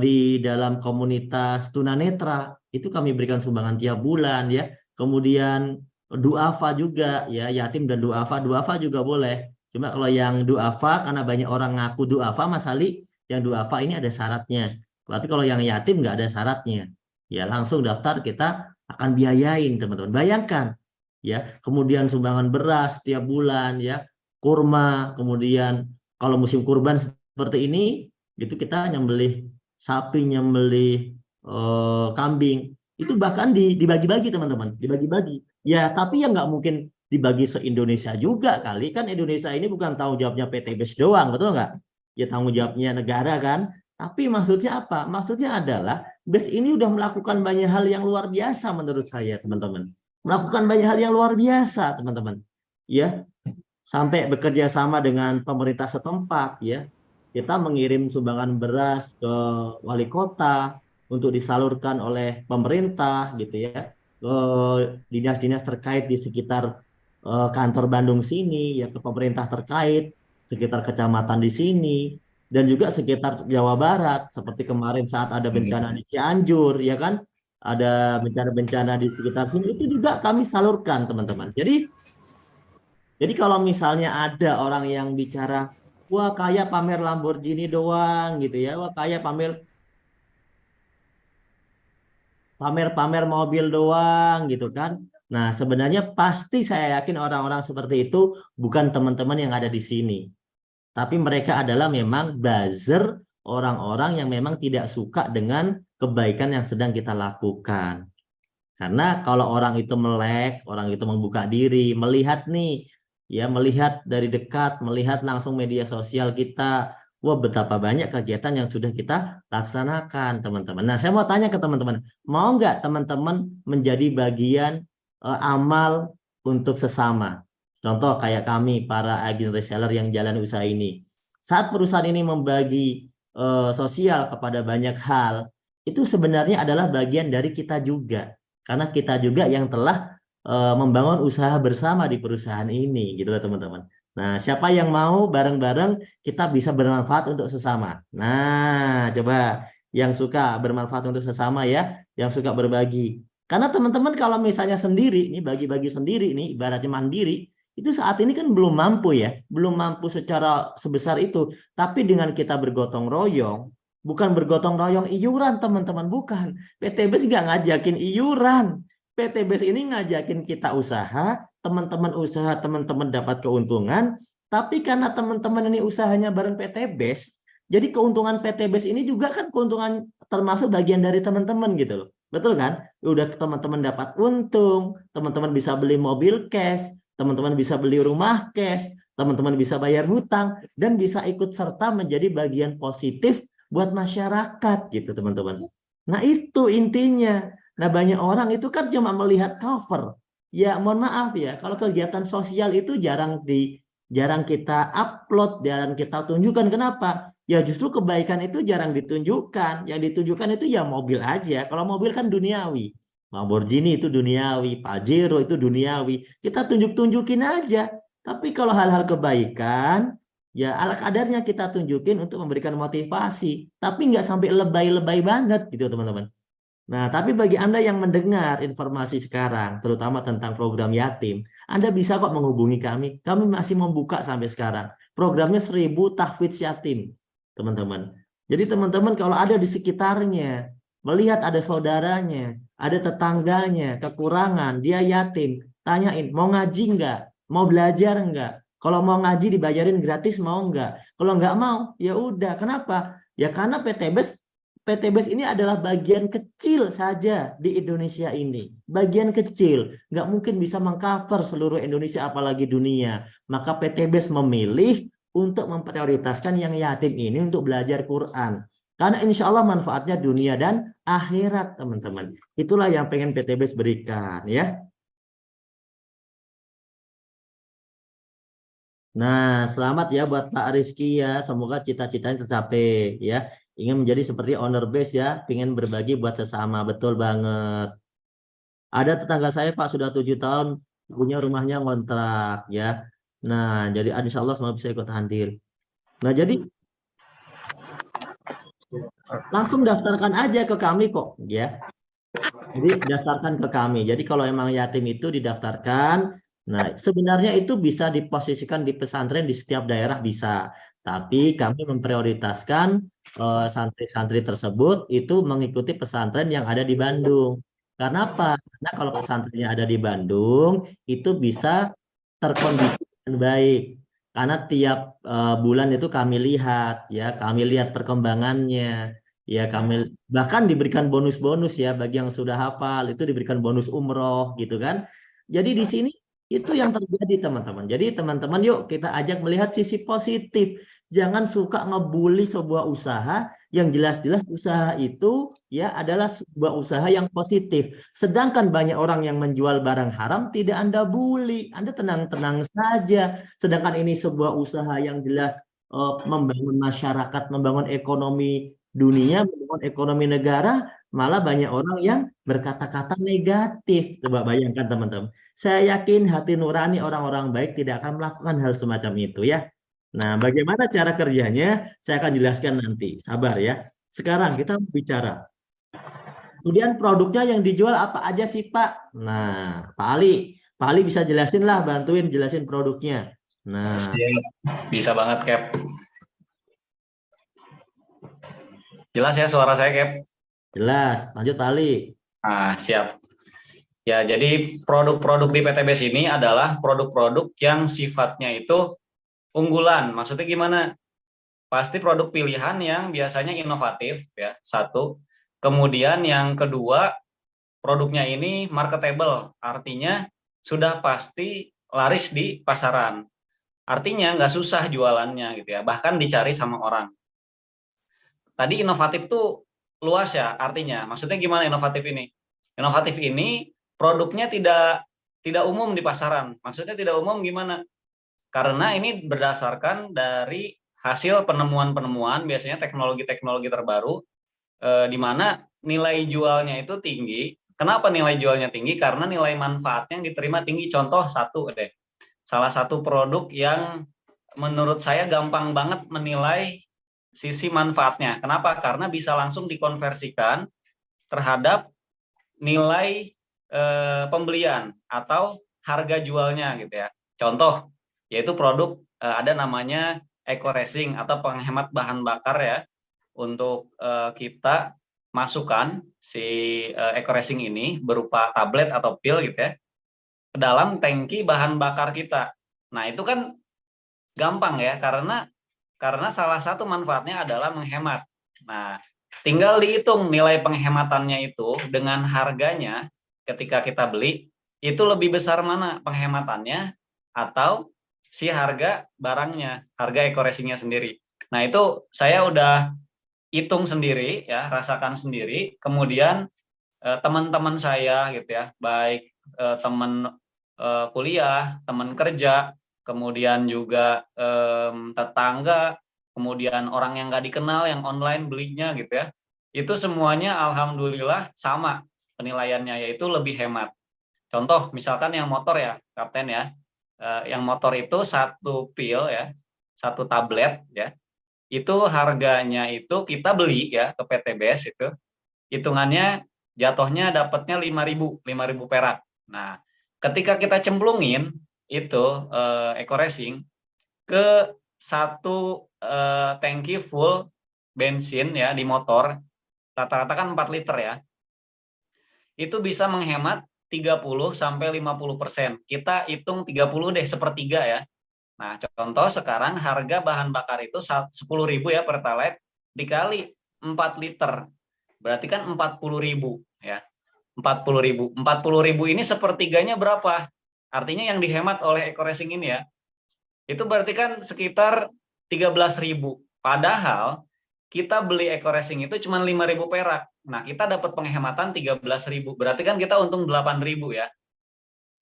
di dalam komunitas tunanetra, itu kami berikan sumbangan tiap bulan ya. Kemudian duafa juga ya, yatim dan duafa juga boleh. Cuma kalau yang duafa karena banyak orang ngaku duafa Mas Ali, yang duafa ini ada syaratnya. Tapi kalau yang yatim nggak ada syaratnya. Ya langsung daftar kita akan biayain teman-teman. Bayangkan ya, kemudian sumbangan beras tiap bulan ya, kurma, kemudian kalau musim kurban seperti ini itu kita nyembelih sapi, nyembelih kambing, itu bahkan dibagi-bagi teman-teman, dibagi-bagi. Ya, tapi ya nggak mungkin dibagi se-Indonesia juga kali, kan Indonesia ini bukan tanggung jawabnya PT BES doang, betul nggak? Ya tanggung jawabnya negara kan. Tapi maksudnya apa? Maksudnya adalah BES ini udah melakukan banyak hal yang luar biasa menurut saya, teman-teman. Melakukan banyak hal yang luar biasa, teman-teman. Ya, sampai bekerja sama dengan pemerintah setempat, ya. Kita mengirim sumbangan beras ke wali kota untuk disalurkan oleh pemerintah, gitu ya, ke dinas-dinas terkait di sekitar kantor Bandung sini, ya ke pemerintah terkait, sekitar kecamatan di sini, dan juga sekitar Jawa Barat, seperti kemarin saat ada bencana di Cianjur, ya kan, ada bencana-bencana di sekitar sini, itu juga kami salurkan, teman-teman. Jadi kalau misalnya ada orang yang bicara, wah kaya pamer Lamborghini doang gitu ya, wah kaya pamer pamer-pamer mobil doang gitu kan. Nah, sebenarnya pasti saya yakin orang-orang seperti itu bukan teman-teman yang ada di sini. Tapi mereka adalah memang buzzer, orang-orang yang memang tidak suka dengan kebaikan yang sedang kita lakukan. Karena kalau orang itu melek, orang itu membuka diri, melihat nih, ya melihat dari dekat, melihat langsung media sosial kita, wah betapa banyak kegiatan yang sudah kita laksanakan, teman-teman. Nah, saya mau tanya ke teman-teman, mau nggak teman-teman menjadi bagian amal untuk sesama? Contoh kayak kami, para agen reseller yang jalan usaha ini. Saat perusahaan ini membagi sosial kepada banyak hal, itu sebenarnya adalah bagian dari kita juga karena kita juga yang telah membangun usaha bersama di perusahaan ini gitu loh teman-teman. Nah, siapa yang mau bareng-bareng kita bisa bermanfaat untuk sesama. Nah, coba yang suka bermanfaat untuk sesama ya, yang suka berbagi. Karena teman-teman kalau misalnya sendiri, ini bagi-bagi sendiri nih, ibaratnya mandiri, itu saat ini kan belum mampu ya, belum mampu secara sebesar itu. Tapi dengan kita bergotong royong, bukan bergotong royong iuran teman-teman, bukan. PT BES nggak ngajakin iuran. PT BES ini ngajakin kita usaha, teman-teman dapat keuntungan, tapi karena teman-teman ini usahanya bareng PT BES, jadi keuntungan PT BES ini juga kan keuntungan termasuk bagian dari teman-teman gitu loh. Betul kan? Udah teman-teman dapat untung, teman-teman bisa beli mobil cash, teman-teman bisa beli rumah cash, teman-teman bisa bayar hutang, dan bisa ikut serta menjadi bagian positif buat masyarakat gitu teman-teman. Nah itu intinya. Nah banyak orang itu kan cuma melihat cover. Ya mohon maaf ya, kalau kegiatan sosial itu jarang kita upload, jarang kita tunjukkan. Kenapa? ya justru kebaikan itu jarang ditunjukkan. Yang ditunjukkan itu ya mobil aja. Kalau mobil kan duniawi. Lamborghini itu duniawi, Pajero itu duniawi. Kita tunjuk-tunjukin aja. Tapi kalau hal-hal kebaikan, ya ala kadarnya kita tunjukin untuk memberikan motivasi. Tapi nggak sampai lebay-lebay banget gitu teman-teman. Nah, tapi bagi Anda yang mendengar informasi sekarang, terutama tentang program yatim, Anda bisa kok menghubungi kami. Kami masih membuka sampai sekarang. Programnya 1000 tahfidz yatim, teman-teman. Jadi teman-teman kalau ada di sekitarnya, melihat ada saudaranya, ada tetangganya, kekurangan, dia yatim, tanyain, mau ngaji nggak? Mau belajar nggak? Kalau mau ngaji dibayarin gratis mau nggak? Kalau nggak mau, ya udah. Kenapa? Ya karena PTBS ini adalah bagian kecil saja di Indonesia ini. Bagian kecil. Nggak mungkin bisa mengcover seluruh Indonesia apalagi dunia. Maka PTBS memilih untuk memprioritaskan yang yatim ini untuk belajar Quran. Karena insya Allah manfaatnya dunia dan akhirat, teman-teman. Itulah yang pengen PTBS berikan, ya. Nah, selamat ya buat Pak Rizky ya. Semoga cita-citanya tercapai ya. Ingin menjadi seperti owner base ya, ingin berbagi buat sesama. Betul banget. Ada tetangga saya Pak sudah 7 tahun punya rumahnya ngontrak ya. Nah, jadi insya Allah semua bisa ikut hadir. Nah, jadi langsung daftarkan aja ke kami kok ya. Jadi daftarkan ke kami. Jadi kalau emang yatim itu didaftarkan. Nah, sebenarnya itu bisa diposisikan di pesantren di setiap daerah bisa. Tapi kami memprioritaskan santri-santri tersebut itu mengikuti pesantren yang ada di Bandung. Karena apa? Karena kalau pesantrennya ada di Bandung itu bisa terkondisi dengan baik. Karena tiap bulan itu kami lihat ya, kami lihat perkembangannya. Ya, kami bahkan diberikan bonus-bonus ya bagi yang sudah hafal itu diberikan bonus umroh gitu kan. Jadi di sini itu yang terjadi teman-teman. Jadi teman-teman yuk kita ajak melihat sisi positif. Jangan suka ngebully sebuah usaha yang jelas-jelas usaha itu ya adalah sebuah usaha yang positif. Sedangkan banyak orang yang menjual barang haram tidak Anda bully. Anda tenang-tenang saja. Sedangkan ini sebuah usaha yang jelas membangun masyarakat, membangun ekonomi dunia, membangun ekonomi negara, malah banyak orang yang berkata-kata negatif. Coba bayangkan teman-teman. Saya yakin hati nurani orang-orang baik tidak akan melakukan hal semacam itu ya. Nah, bagaimana cara kerjanya? Saya akan jelaskan nanti. Sabar ya. Sekarang kita bicara. Kemudian produknya yang dijual apa aja sih Pak? Nah, Pak Ali bisa jelasin lah, bantuin jelasin produknya. Nah, Bisa banget, Cap. Jelas ya suara saya, Cap? jelas. Lanjut Pak Ali. Siap. Ya, jadi produk-produk di PTBS ini adalah produk-produk yang sifatnya itu unggulan. Maksudnya gimana? Pasti produk pilihan yang biasanya inovatif, ya, satu. Kemudian yang kedua, produknya ini marketable, artinya sudah pasti laris di pasaran. Artinya nggak susah jualannya gitu ya, bahkan dicari sama orang. Tadi inovatif tuh luas ya artinya. Maksudnya gimana inovatif ini? Inovatif ini produknya tidak umum di pasaran. Maksudnya tidak umum gimana? Karena ini berdasarkan dari hasil penemuan-penemuan, biasanya teknologi-teknologi terbaru, di mana nilai jualnya itu tinggi. Kenapa nilai jualnya tinggi? Karena nilai manfaatnya yang diterima tinggi. Contoh satu deh, salah satu produk yang menurut saya gampang banget menilai sisi manfaatnya. Kenapa? Karena bisa langsung dikonversikan terhadap nilai pembelian atau harga jualnya gitu ya. Contoh yaitu produk ada namanya Eco Racing atau penghemat bahan bakar ya. Untuk kita masukkan si Eco Racing ini berupa tablet atau pil gitu ya ke dalam tangki bahan bakar kita. Nah, itu kan gampang ya karena salah satu manfaatnya adalah menghemat. Nah, tinggal dihitung nilai penghematannya itu dengan harganya ketika kita beli, itu lebih besar mana penghematannya atau si harga barangnya, harga Eco Racing-nya sendiri. Nah, itu saya udah hitung sendiri ya, rasakan sendiri. Kemudian teman-teman saya gitu ya, baik teman kuliah, teman kerja, kemudian juga tetangga kemudian orang yang nggak dikenal yang online belinya gitu ya, itu semuanya alhamdulillah sama penilaiannya, yaitu lebih hemat. Contoh misalkan yang motor ya Kapten ya, yang motor itu satu pil ya, satu tablet ya, itu harganya itu kita beli ya ke PTBS itu hitungannya jatuhnya dapatnya 5.000 perak. Nah, ketika kita cemplungin itu Eco Racing ke satu tangki full bensin ya di motor, rata-rata kan 4 liter ya, itu bisa menghemat 30-50%. Kita hitung 30 deh, sepertiga ya. Nah, contoh sekarang harga bahan bakar itu 10.000 ya Pertalite dikali 4 liter. Berarti kan 40.000 ya. 40.000. 40.000 ini sepertiganya berapa? Artinya yang dihemat oleh Eco Racing ini ya. Itu berarti kan sekitar 13.000. Padahal kita beli Eco Racing itu cuma 5.000 perak. Nah, kita dapat penghematan 13.000. Berarti kan kita untung 8.000 ya.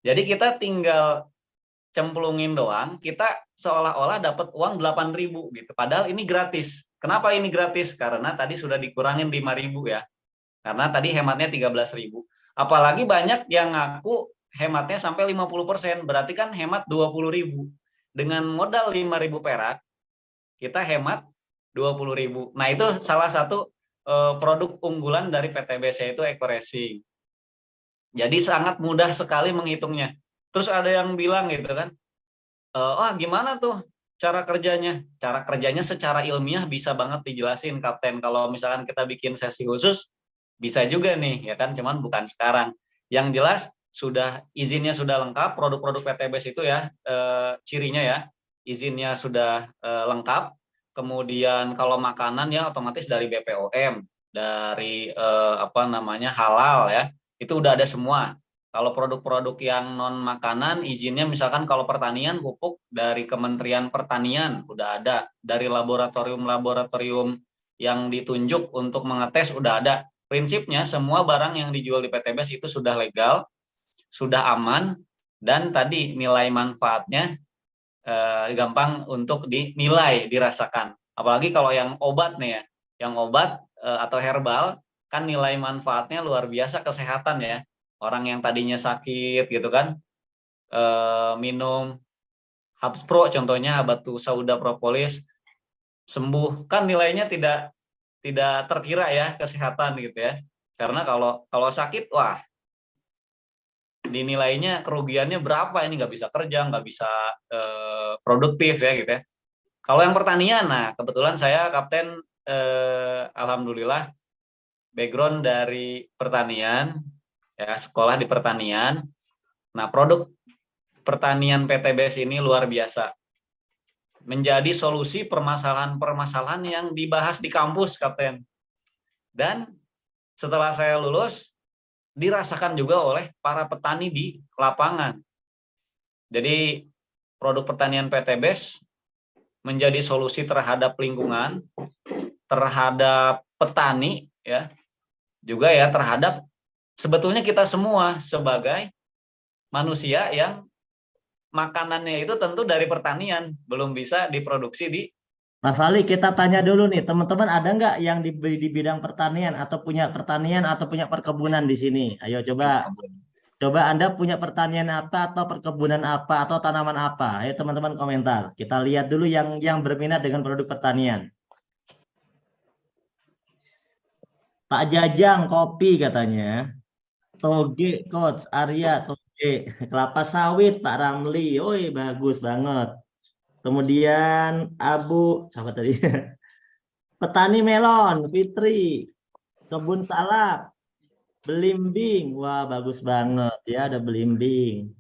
Jadi kita tinggal cemplungin doang, kita seolah-olah dapat uang 8.000 gitu. Padahal ini gratis. Kenapa ini gratis? Karena tadi sudah dikurangin 5.000 ya. Karena tadi hematnya 13.000. Apalagi banyak yang ngaku hematnya sampai 50%. Berarti kan hemat 20.000. Dengan modal 5.000 perak, kita hemat 20.000. Nah, itu salah satu produk unggulan dari PTBS, yaitu Eco Racing. Jadi sangat mudah sekali menghitungnya. Terus ada yang bilang gitu kan, gimana tuh cara kerjanya? Cara kerjanya secara ilmiah bisa banget dijelasin Kapten. Kalau misalkan kita bikin sesi khusus, bisa juga nih, ya kan? Cuman bukan sekarang. Yang jelas izinnya sudah lengkap, produk-produk PTBS itu ya, cirinya ya, izinnya sudah lengkap. Kemudian kalau makanan ya otomatis dari BPOM, dari halal ya, itu udah ada semua. Kalau produk-produk yang non makanan, izinnya misalkan kalau pertanian pupuk dari Kementerian Pertanian udah ada, dari laboratorium-laboratorium yang ditunjuk untuk mengetes udah ada. Prinsipnya semua barang yang dijual di PTBS itu sudah legal, sudah aman, dan tadi nilai manfaatnya gampang untuk dinilai, dirasakan. Apalagi kalau yang obat nih ya, yang obat atau herbal kan nilai manfaatnya luar biasa, kesehatan ya. Orang yang tadinya sakit gitu kan, minum Habspro contohnya, Habatus Sauda Propolis, sembuh, kan nilainya tidak terkira ya, kesehatan gitu ya. Karena kalau sakit, wah, dinilainya kerugiannya berapa, ini nggak bisa kerja, nggak bisa produktif ya gitu ya. Kalau yang pertanian, nah kebetulan saya Kapten alhamdulillah background dari pertanian ya, sekolah di pertanian. Nah, produk pertanian PTBS ini luar biasa, menjadi solusi permasalahan-permasalahan yang dibahas di kampus, Kapten. Dan setelah saya lulus, dirasakan juga oleh para petani di lapangan. Jadi, produk pertanian PTBS menjadi solusi terhadap lingkungan, terhadap petani, ya, juga ya terhadap sebetulnya kita semua sebagai manusia yang makanannya itu tentu dari pertanian, belum bisa diproduksi di. Mas Ali, kita tanya dulu nih, teman-teman ada nggak yang di bidang pertanian atau punya pertanian atau punya perkebunan di sini? Ayo coba Anda punya pertanian apa atau perkebunan apa atau tanaman apa? Ayo teman-teman komentar. Kita lihat dulu yang berminat dengan produk pertanian. Pak Jajang kopi katanya. Toge Coach Arya Toge. Kelapa sawit Pak Ramli. Oi bagus banget. Kemudian Abu siapa tadi? Petani melon Fitri. Kebun salak belimbing. Wah bagus banget ya, ada belimbing.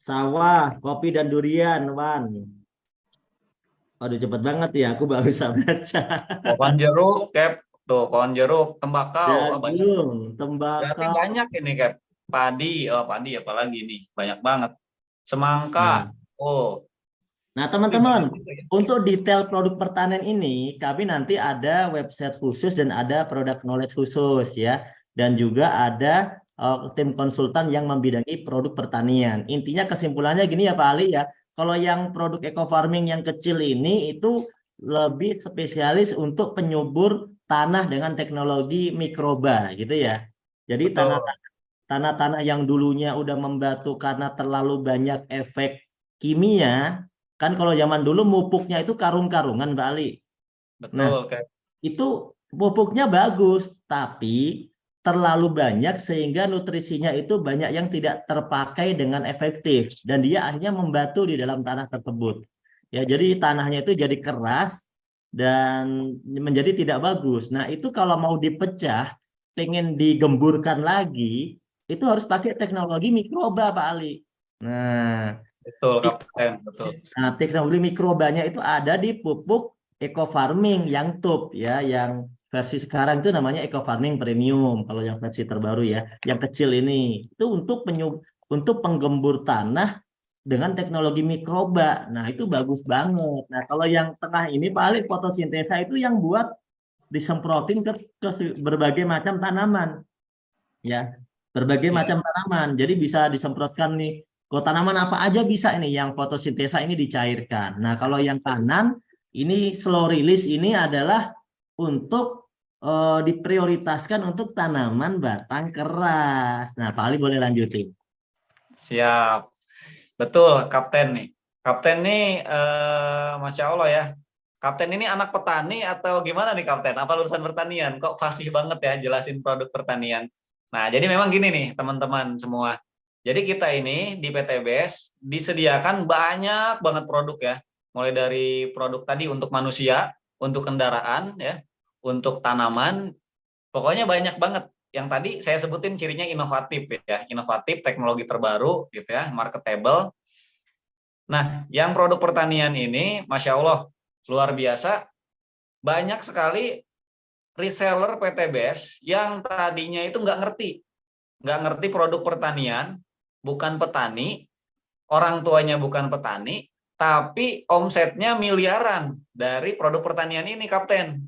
Sawah kopi dan durian Wan. Aduh cepet banget ya, aku baru bisa baca. Pohon jeruk, Cap. Tuh, pohon jeruk, tembakau. Banyak. Jagung, Berarti tembakau. banyak ini, Cap. Padi, padi apalagi nih, banyak banget. Semangka. Nah, teman-teman, Juga ya. untuk detail produk pertanian ini, kami nanti ada website khusus dan ada produk knowledge khusus ya. Dan juga ada tim konsultan yang membidangi produk pertanian. Intinya kesimpulannya gini ya Pak Ali ya, Kalau yang produk eco farming yang kecil ini itu lebih spesialis untuk penyubur tanah dengan teknologi mikroba gitu ya. Jadi Betul. tanah-tanah yang dulunya udah membatu karena terlalu banyak efek kimia, kan kalau zaman dulu mupuknya itu karung-karungan Mbak Ali. Nah, Betul, kayak itu pupuknya bagus, tapi terlalu banyak sehingga nutrisinya itu banyak yang tidak terpakai dengan efektif dan dia akhirnya membatu di dalam tanah tersebut. Ya, jadi tanahnya itu jadi keras dan menjadi tidak bagus. Nah, itu kalau mau dipecah, pengen digemburkan lagi, itu harus pakai teknologi mikroba, Pak Ali. Nah, betul Kapten, betul. Nah, teknologi mikrobanya itu ada di pupuk eco farming yang tub ya, yang versi sekarang itu namanya eco farming premium. Kalau yang versi terbaru ya, yang kecil ini itu untuk penggembur tanah dengan teknologi mikroba. Nah, itu bagus banget. Nah, kalau yang tengah ini paling fotosintesa itu yang buat disemprotin ke berbagai macam tanaman ya, berbagai Ya, macam tanaman. Jadi bisa disemprotkan nih. Kalau tanaman apa aja bisa ini yang fotosintesa ini dicairkan. Nah, kalau yang kanan ini slow release ini adalah untuk diprioritaskan untuk tanaman batang keras. Nah, Pak Ali boleh lanjutin. siap. Betul, Kapten nih. Kapten nih, Masya Allah ya. Kapten ini anak petani atau gimana nih Kapten? Apa lulusan pertanian? Kok fasih banget ya jelasin produk pertanian. Nah, jadi memang gini nih teman-teman semua. Jadi kita ini di PTBS disediakan banyak banget produk ya. Mulai dari produk tadi untuk manusia, untuk kendaraan ya, untuk tanaman, pokoknya banyak banget. Yang tadi saya sebutin cirinya inovatif ya, inovatif, teknologi terbaru gitu ya, marketable. Nah, yang produk pertanian ini, Masya Allah, luar biasa, banyak sekali reseller PTBS yang tadinya itu nggak ngerti produk pertanian, bukan petani, orang tuanya bukan petani, tapi omsetnya miliaran dari produk pertanian ini, Kapten.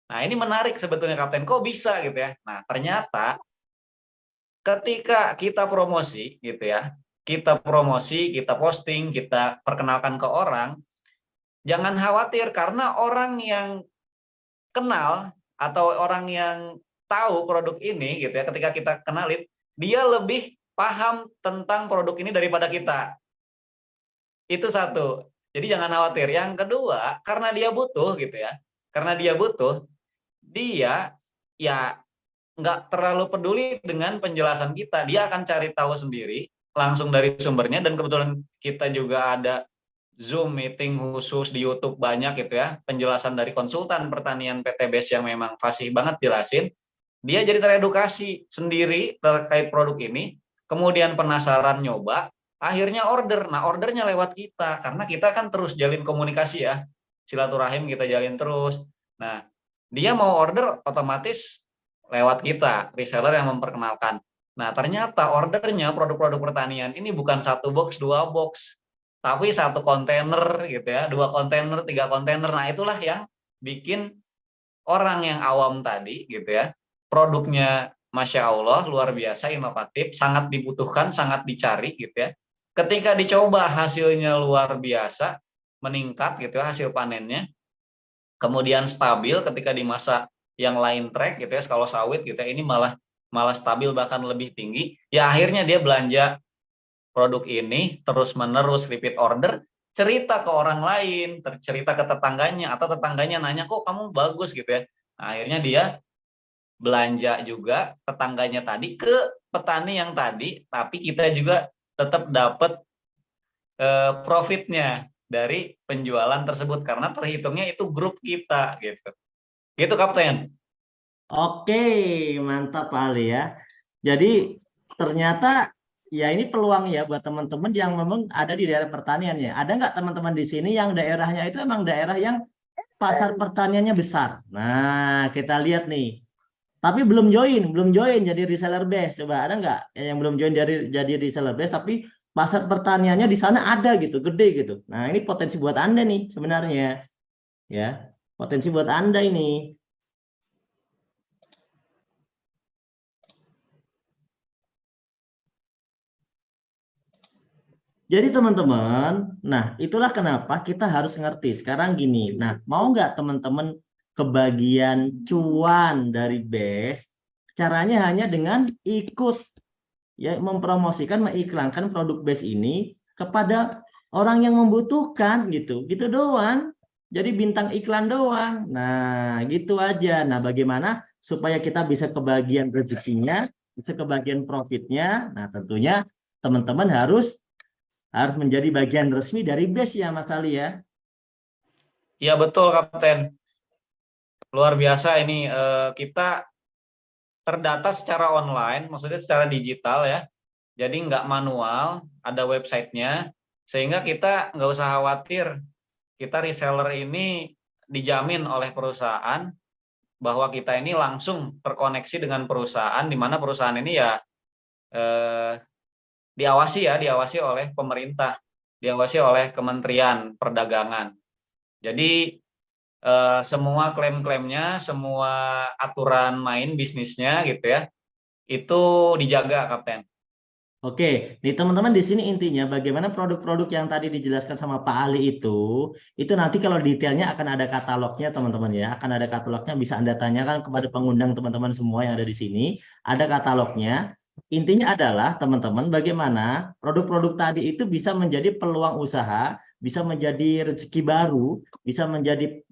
Nah, ini menarik sebetulnya, Kapten. Kok bisa gitu ya? Nah, ternyata ketika kita promosi gitu ya, kita promosi, kita posting, kita perkenalkan ke orang, jangan khawatir karena orang yang kenal atau orang yang tahu produk ini gitu ya, ketika kita kenalin, dia lebih paham tentang produk ini daripada kita. Itu satu. Jadi jangan khawatir. Yang kedua, karena dia butuh gitu ya. Karena dia butuh, dia ya nggak terlalu peduli dengan penjelasan kita. Dia akan cari tahu sendiri langsung dari sumbernya, dan kebetulan kita juga ada Zoom meeting khusus di YouTube banyak gitu ya, penjelasan dari konsultan pertanian PTBS yang memang fasih banget jelasin. Dia jadi teredukasi sendiri terkait produk ini, kemudian penasaran nyoba, akhirnya order. Nah, ordernya lewat kita karena kita kan terus jalin komunikasi ya. Silaturahim kita jalin terus. Nah, dia mau order otomatis lewat kita, reseller yang memperkenalkan. Nah, ternyata ordernya produk-produk pertanian ini bukan satu box, dua box, tapi satu kontainer gitu ya, dua kontainer, tiga kontainer. Nah, itulah yang bikin orang yang awam tadi gitu ya, produknya Masya Allah luar biasa inovatif, sangat dibutuhkan, sangat dicari gitu ya. Ketika dicoba hasilnya luar biasa, meningkat gitu ya hasil panennya, kemudian stabil ketika di masa yang lain track gitu ya, kalau sawit gitu ya, ini malah malah stabil bahkan lebih tinggi. Ya akhirnya dia belanja produk ini terus menerus repeat order, cerita ke orang lain, cerita ke tetangganya, atau tetangganya nanya kok kamu bagus gitu ya. Nah, akhirnya dia belanja juga tetangganya tadi ke petani yang tadi, tapi kita juga tetap dapat profitnya dari penjualan tersebut karena terhitungnya itu grup kita gitu. Gitu Kapten. Oke, mantap Pak Ali ya. Jadi ternyata ya ini peluang ya buat teman-teman yang memang ada di daerah pertanian ya. Ada nggak teman-teman di sini yang daerahnya itu emang daerah yang pasar pertaniannya besar? Nah, kita lihat nih. Tapi belum join jadi reseller base. Coba ada nggak yang belum join dari jadi reseller base tapi pasar pertaniannya di sana ada gitu, gede gitu. Nah, ini potensi buat Anda nih sebenarnya ya. Potensi buat Anda ini. Jadi teman-teman, nah itulah kenapa kita harus ngerti. Sekarang gini, nah mau nggak teman-teman kebagian cuan dari BES? Caranya hanya dengan ikut ya mempromosikan, mengiklankan produk BES ini kepada orang yang membutuhkan gitu. Gitu doang. Jadi bintang iklan doang. Nah, gitu aja. Nah, bagaimana supaya kita bisa kebagian rezekinya, bisa kebagian profitnya? Nah, tentunya teman-teman harus menjadi bagian resmi dari BES ya Mas Ali ya. Iya betul Kapten. Luar biasa ini kita terdata secara online, maksudnya secara digital ya. Jadi nggak manual, ada websitenya, sehingga kita nggak usah khawatir. Kita reseller ini dijamin oleh perusahaan bahwa kita ini langsung terkoneksi dengan perusahaan, di mana perusahaan ini ya diawasi oleh pemerintah, diawasi oleh Kementerian Perdagangan. Jadi semua klaim-klaimnya, semua aturan main bisnisnya gitu ya, itu dijaga, Kapten. Oke, nih teman-teman di sini intinya bagaimana produk-produk yang tadi dijelaskan sama Pak Ali itu nanti kalau detailnya akan ada katalognya teman-teman ya, akan ada katalognya bisa Anda tanyakan kepada pengundang teman-teman semua yang ada di sini, ada katalognya. Intinya adalah teman-teman bagaimana produk-produk tadi itu bisa menjadi peluang usaha, bisa menjadi rezeki baru, bisa menjadi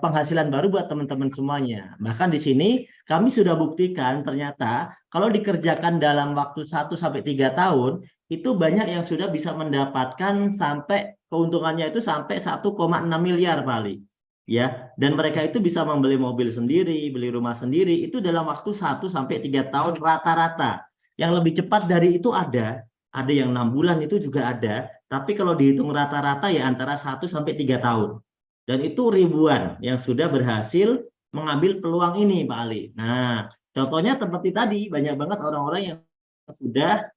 penghasilan baru buat teman-teman semuanya. Bahkan di sini kami sudah buktikan ternyata kalau dikerjakan dalam waktu 1 sampai 3 tahun, itu banyak yang sudah bisa mendapatkan sampai keuntungannya itu sampai 1,6 miliar Pak Ali. Ya, dan mereka itu bisa membeli mobil sendiri, beli rumah sendiri itu dalam waktu 1 sampai 3 tahun rata-rata. Yang lebih cepat dari itu ada yang 6 bulan itu juga ada, tapi kalau dihitung rata-rata ya antara 1 sampai 3 tahun. Dan itu ribuan yang sudah berhasil mengambil peluang ini Pak Ali. Nah, contohnya seperti tadi, banyak banget orang-orang yang sudah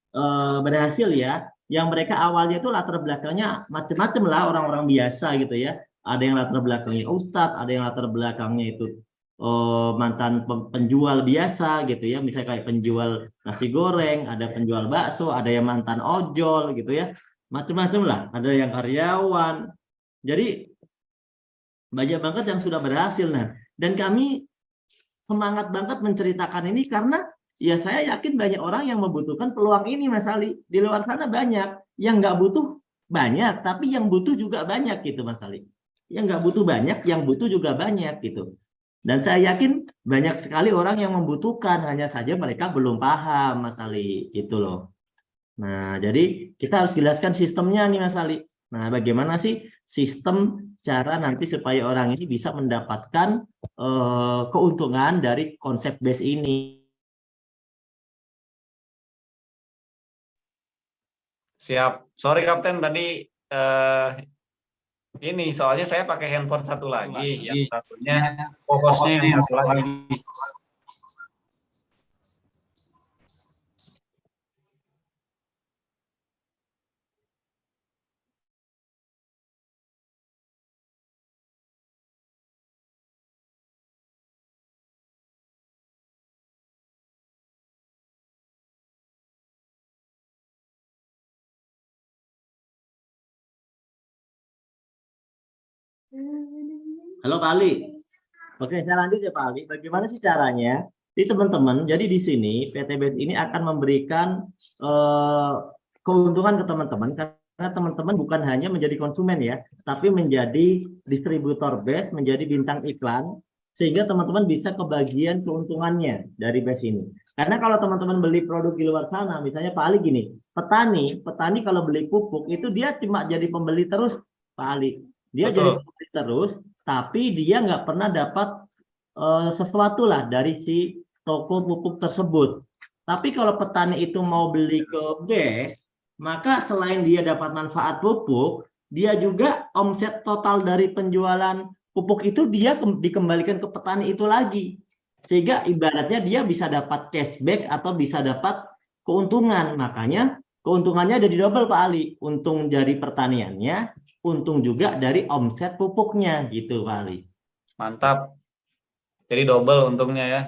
berhasil ya, yang mereka awalnya itu latar belakangnya macam-macam lah, orang-orang biasa gitu ya. Ada yang latar belakangnya ustadz, ada yang latar belakangnya itu mantan penjual biasa gitu ya, misalnya kayak penjual nasi goreng, ada penjual bakso, ada yang mantan ojol gitu ya, macam-macam lah, ada yang karyawan. Jadi banyak banget yang sudah berhasil. Nah, dan kami semangat banget menceritakan ini karena ya saya yakin banyak orang yang membutuhkan peluang ini Mas Ali. Di luar sana banyak yang nggak butuh banyak, tapi yang butuh juga banyak gitu Mas Ali. Yang nggak butuh banyak, yang butuh juga banyak gitu. Dan saya yakin banyak sekali orang yang membutuhkan, hanya saja mereka belum paham Mas Ali, itu loh. Nah, jadi kita harus jelaskan sistemnya nih Mas Ali. Nah, bagaimana sih sistem cara nanti supaya orang ini bisa mendapatkan keuntungan dari konsep BES ini. Siap. Sorry Kapten, tadi ini soalnya saya pakai handphone satu lagi, yang satunya fokusnya yang satu lagi. Halo Pak Ali. Oke, saya lanjut ya Pak Ali. Bagaimana sih caranya? Di teman-teman, jadi di sini PT BES ini akan memberikan keuntungan ke teman-teman karena teman-teman bukan hanya menjadi konsumen ya, tapi menjadi distributor BES, menjadi bintang iklan, sehingga teman-teman bisa kebagian keuntungannya dari BES ini. Karena kalau teman-teman beli produk di luar sana, misalnya Pak Ali gini, petani kalau beli pupuk itu dia cuma jadi pembeli terus Pak Ali. Dia Betul. jadi pembeli terus, tapi dia nggak pernah dapat sesuatu lah dari si toko pupuk tersebut. Tapi kalau petani itu mau beli ke BES, maka selain dia dapat manfaat pupuk, dia juga omset total dari penjualan pupuk itu dia dikembalikan ke petani itu lagi. Sehingga ibaratnya dia bisa dapat cashback atau bisa dapat keuntungan. Makanya keuntungannya ada di double Pak Ali. Untung dari pertaniannya, untung juga dari omset pupuknya gitu Pak Ali. Mantap. Jadi double untungnya ya.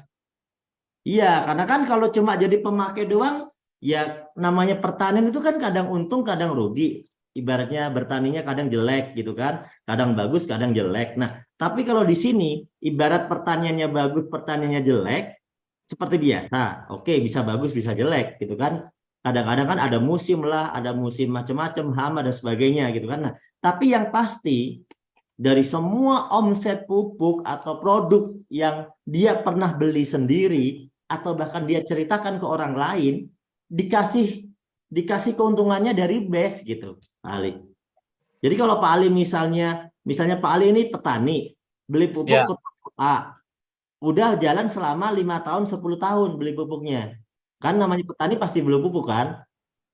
Iya, karena kan kalau cuma jadi pemakai doang, ya namanya pertanian itu kan kadang untung, kadang rugi. ibaratnya bertaninya kadang jelek gitu kan, kadang bagus, kadang jelek. Nah, tapi kalau di sini ibarat pertaniannya bagus, pertaniannya jelek, seperti biasa. Oke, bisa bagus, bisa jelek gitu kan. Kadang-kadang kan ada musim lah, ada musim macam-macam, hama dan sebagainya gitu kan. Nah, tapi yang pasti dari semua omset pupuk atau produk yang dia pernah beli sendiri atau bahkan dia ceritakan ke orang lain, dikasih keuntungannya dari BES gitu, Pak Ali. Jadi kalau Pak Ali misalnya Pak Ali ini petani, beli pupuk Ya, ke toko A, udah jalan selama 5 tahun, 10 tahun beli pupuknya. Kan namanya petani pasti beli pupuk kan?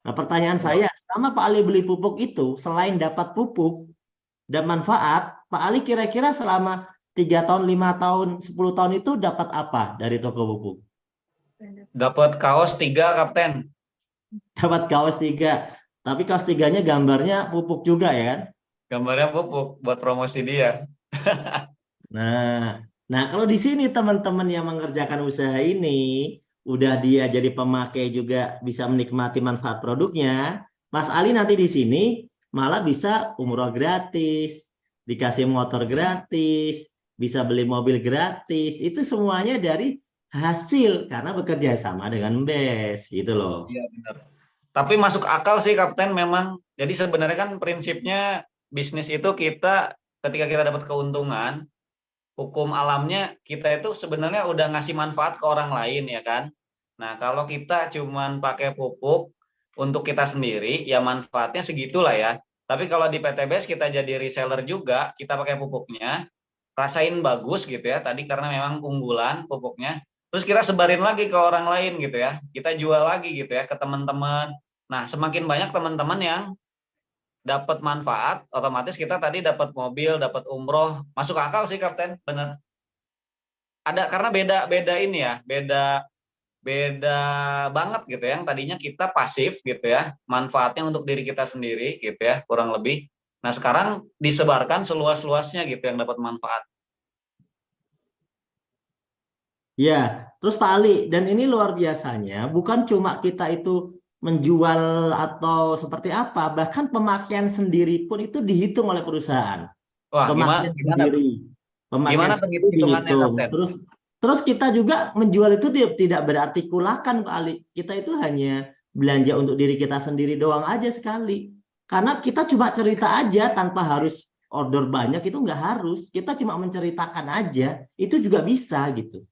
Nah, pertanyaan saya, selama Pak Ali beli pupuk itu, selain dapat pupuk dan manfaat, Pak Ali kira-kira selama 3 tahun, 5 tahun, 10 tahun itu dapat apa dari toko pupuk? dapat kaos 3, Kapten. Dapat kaos 3. Tapi kaos 3-nya gambarnya pupuk juga ya kan? Gambarnya pupuk buat promosi dia. Nah, kalau di sini teman-teman yang mengerjakan usaha ini, udah dia jadi pemakai juga bisa menikmati manfaat produknya. Mas Ali nanti di sini malah bisa umroh gratis, dikasih motor gratis, bisa beli mobil gratis. Itu semuanya dari hasil karena bekerja sama dengan BES gitu loh. Iya, benar. Tapi masuk akal sih, Kapten, memang. Jadi sebenarnya kan prinsipnya bisnis itu kita ketika kita dapat keuntungan, hukum alamnya kita itu sebenarnya udah ngasih manfaat ke orang lain ya kan. Nah, kalau kita cuman pakai pupuk untuk kita sendiri, ya manfaatnya segitulah ya. Tapi kalau di PTBS kita jadi reseller juga, kita pakai pupuknya, rasain bagus gitu ya, tadi karena memang unggulan pupuknya, terus kita sebarin lagi ke orang lain gitu ya, kita jual lagi gitu ya ke teman-teman. Nah, semakin banyak teman-teman yang dapat manfaat, otomatis kita tadi dapat mobil, dapat umroh, masuk akal sih Kapten, bener. Ada karena beda ini ya, beda beda banget gitu ya. Yang tadinya kita pasif gitu ya, manfaatnya untuk diri kita sendiri gitu ya, kurang lebih. Nah, sekarang disebarkan seluas-luasnya gitu yang dapat manfaat. Ya, terus Pak Ali, dan ini luar biasanya, bukan cuma kita itu menjual atau seperti apa, bahkan pemakaian sendiri pun itu dihitung oleh perusahaan. Wah, gimana Pemakaian gimana tuh? sendiri, Gimana pemakaian tuh sendiri hitungannya, dihitung. Kapten? Terus kita juga menjual itu tidak berarti kulakan, Pak Ali. Kita itu hanya belanja untuk diri kita sendiri doang aja sekali. Karena kita cuma cerita aja tanpa harus order banyak, itu nggak harus. Kita cuma menceritakan aja, itu juga bisa gitu.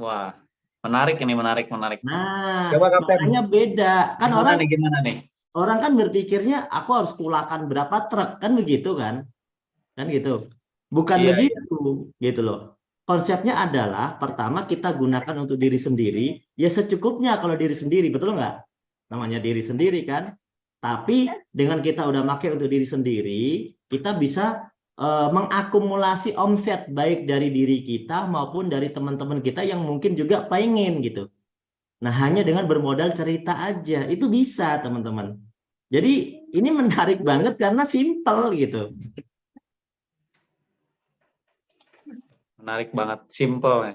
Wah, menarik ini, menarik, menarik. Nah, Coba Kapten, makanya beda. Kan gimana nih, gimana nih? orang kan berpikirnya aku harus kulakan berapa truk kan begitu kan? Kan gitu. Bukan Iya, iya. begitu gitu loh. Konsepnya adalah pertama kita gunakan untuk diri sendiri, ya secukupnya kalau diri sendiri, betul nggak? Namanya diri sendiri kan. Tapi dengan kita udah pakai untuk diri sendiri, kita bisa mengakumulasi omset baik dari diri kita maupun dari teman-teman kita yang mungkin juga pengen gitu. Nah, hanya dengan bermodal cerita aja, itu bisa, teman-teman. Jadi, ini menarik banget karena simple gitu. Menarik banget, simple ya.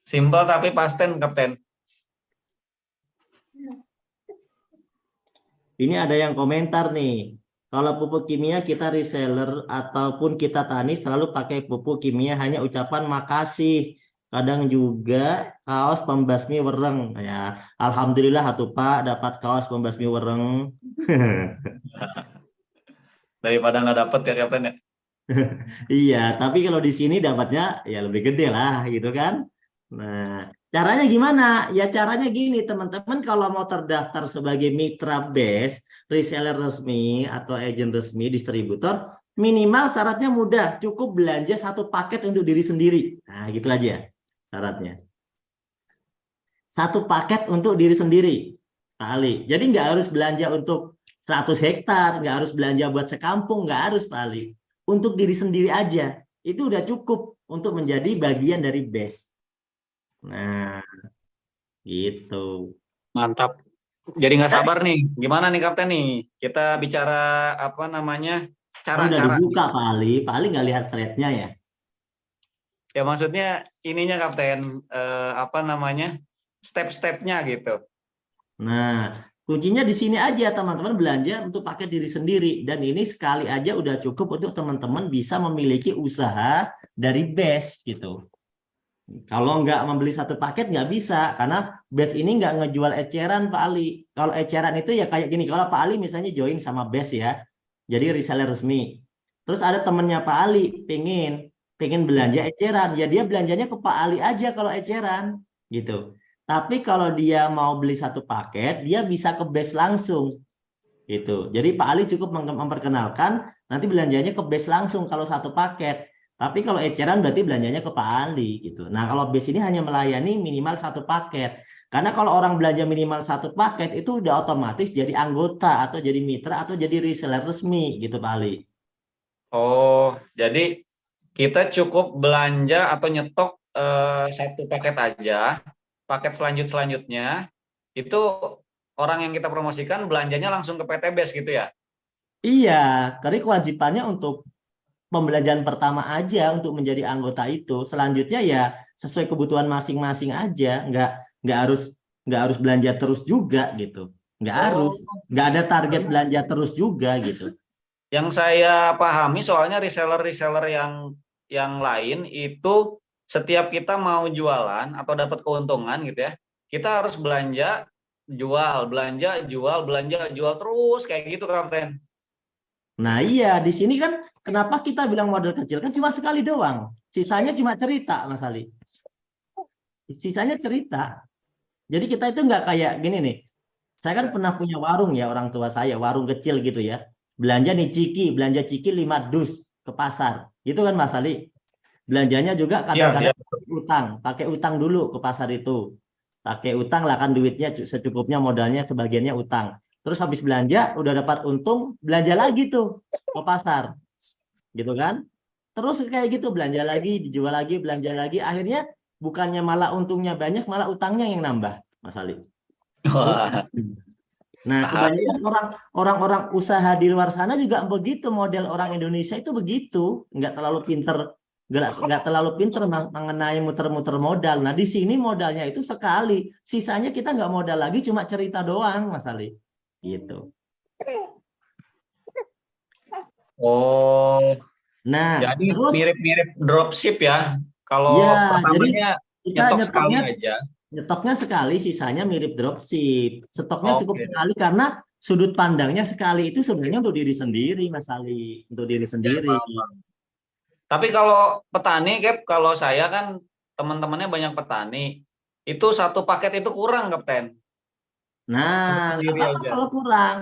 Simple tapi pasten, Kapten. Ini ada yang komentar nih. Kalau pupuk kimia kita reseller ataupun kita tani selalu pakai pupuk kimia hanya ucapan makasih. Kadang juga kaos pembasmi wereng. Ya, alhamdulillah atuh Pak dapat kaos pembasmi wereng. Daripada nggak dapet ya, Kapten ya. Iya, tapi kalau di sini dapatnya ya lebih gede lah gitu kan. Nah, caranya gimana? Ya caranya gini teman-teman, kalau mau terdaftar sebagai mitra BES, reseller resmi atau agen resmi, distributor, minimal syaratnya mudah, cukup belanja satu paket untuk diri sendiri. Nah, gitu aja syaratnya. Satu paket untuk diri sendiri, Pak Ali. Jadi nggak harus belanja untuk 100 hektar, nggak harus belanja buat sekampung, nggak harus Pak Ali. Untuk diri sendiri aja, itu udah cukup untuk menjadi bagian dari BES. Nah, gitu. Mantap. Jadi nggak sabar nih. Gimana nih, Kapten nih? Kita bicara apa namanya? Oh, udah Cara-cara. dibuka Pak Ali. Pak Ali nggak lihat thread-nya ya? Ya maksudnya ininya, Kapten, apa namanya? Step-stepnya gitu. Nah, Kuncinya di sini aja, teman-teman belanja untuk pakai diri sendiri. Dan ini sekali aja udah cukup untuk teman-teman bisa memiliki usaha dari base gitu. Kalau nggak membeli satu paket nggak bisa, karena base ini nggak ngejual eceran Pak Ali. Kalau eceran itu ya kayak gini, kalau Pak Ali misalnya join sama base ya, jadi reseller resmi. Terus ada temennya Pak Ali pengen belanja eceran, ya dia belanjanya ke Pak Ali aja kalau eceran gitu. Tapi kalau dia mau beli satu paket, dia bisa ke base langsung gitu. Jadi Pak Ali cukup memperkenalkan, nanti belanjanya ke base langsung kalau satu paket. Tapi kalau eceran berarti belanjanya ke Pak Ali gitu. Nah kalau base ini hanya melayani minimal satu paket. Karena kalau orang belanja minimal satu paket itu udah otomatis jadi anggota atau jadi mitra atau jadi reseller resmi gitu Pak Ali. Oh, jadi kita cukup belanja atau nyetok satu paket aja. Paket selanjutnya itu orang yang kita promosikan belanjanya langsung ke PT Base gitu ya? Iya, karena kewajibannya untuk pembelajaran pertama aja untuk menjadi anggota itu. Selanjutnya ya sesuai kebutuhan masing-masing aja, nggak harus belanja terus juga gitu. Oh, Nggak ada target belanja terus juga gitu. yang saya pahami soalnya reseller-reseller yang lain itu setiap kita mau jualan atau dapat keuntungan gitu ya, kita harus belanja, jual, belanja, jual, belanja, jual terus kayak gitu Kapten. Nah iya, di sini kan kenapa kita bilang modal kecil? Kan cuma sekali doang. Sisanya cuma cerita, Mas Ali. Sisanya cerita. Jadi kita itu nggak kayak gini nih. Saya kan pernah punya warung ya, orang tua saya, warung kecil gitu ya. Belanja ciki 5 dus ke pasar. Gitu kan Mas Ali. Belanjanya juga Iya, iya. kadang-kadang pakai utang dulu ke pasar itu. Pakai utang lah kan duitnya secukupnya, modalnya sebagiannya utang. Terus habis belanja udah dapat untung, belanja lagi tuh ke pasar. Gitu kan? Terus kayak gitu belanja lagi, dijual lagi, belanja lagi, akhirnya bukannya malah untungnya banyak, malah utangnya yang nambah, Mas Ali. Wah, Nah, bahaya. kebanyakan orang-orang usaha di luar sana juga begitu, model orang Indonesia itu begitu, nggak terlalu pinter mengenai muter-muter modal. Nah, di sini modalnya itu sekali, sisanya kita nggak modal lagi, cuma cerita doang, Mas Ali. Gitu. Oh, Nah, jadi terus mirip-mirip dropship ya. Kalau ya, jadi pertamanya kita nyetok sekali aja. nyetoknya sekali, sisanya mirip dropship. Stoknya cukup Oke. sekali karena sudut pandangnya sekali itu sebenarnya untuk diri sendiri, Mas Ali, untuk diri Ya, sendiri. paham. Tapi kalau petani, Cap, kalau saya kan teman-temannya banyak petani, itu satu paket itu kurang, Kapten. Untuk Nah, nggak sendiri apa-apa aja. kalau kurang.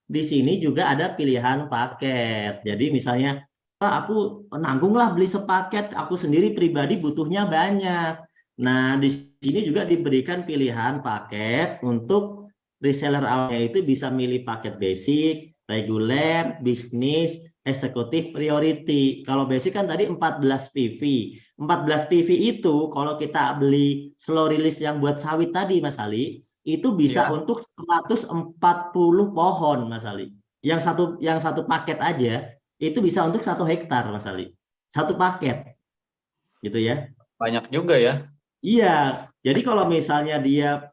Di sini juga ada pilihan paket. Jadi misalnya, Pak, aku nanggunglah beli sepaket, aku sendiri pribadi butuhnya banyak. Nah, di sini juga diberikan pilihan paket untuk reseller awalnya itu bisa milih paket basic, reguler, bisnis, eksekutif, priority. Kalau basic kan tadi 14 PV. 14 PV itu kalau kita beli slow release yang buat sawit tadi, Mas Ali, itu bisa Ya. untuk 140 pohon, Mas Ali. Yang satu paket aja itu bisa untuk 1 hektar, Mas Ali. Satu paket, gitu ya. Banyak juga ya. Iya, jadi kalau misalnya dia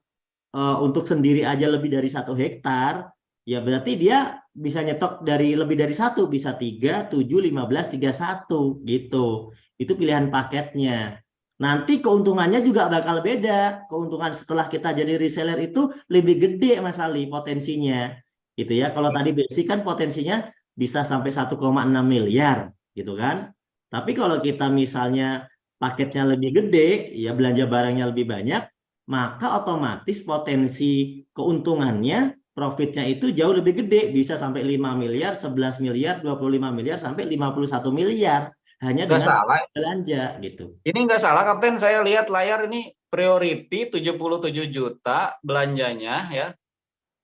untuk sendiri aja lebih dari 1 hektar, ya berarti dia bisa nyetok dari lebih dari satu, bisa 3, 7, 15, 31 gitu. Itu pilihan paketnya. Nanti keuntungannya juga bakal beda. Keuntungan setelah kita jadi reseller itu lebih gede Mas Ali potensinya. Gitu ya. Kalau tadi basic kan potensinya bisa sampai 1,6 miliar gitu kan. Tapi kalau kita misalnya paketnya lebih gede, ya belanja barangnya lebih banyak, maka otomatis potensi keuntungannya, profitnya itu jauh lebih gede, bisa sampai 5 miliar, 11 miliar, 25 miliar, sampai 51 miliar hanya Nggak dengan salah. belanja gitu. Ini nggak salah, Kapten. Saya lihat layar ini priority 77 juta belanjanya ya.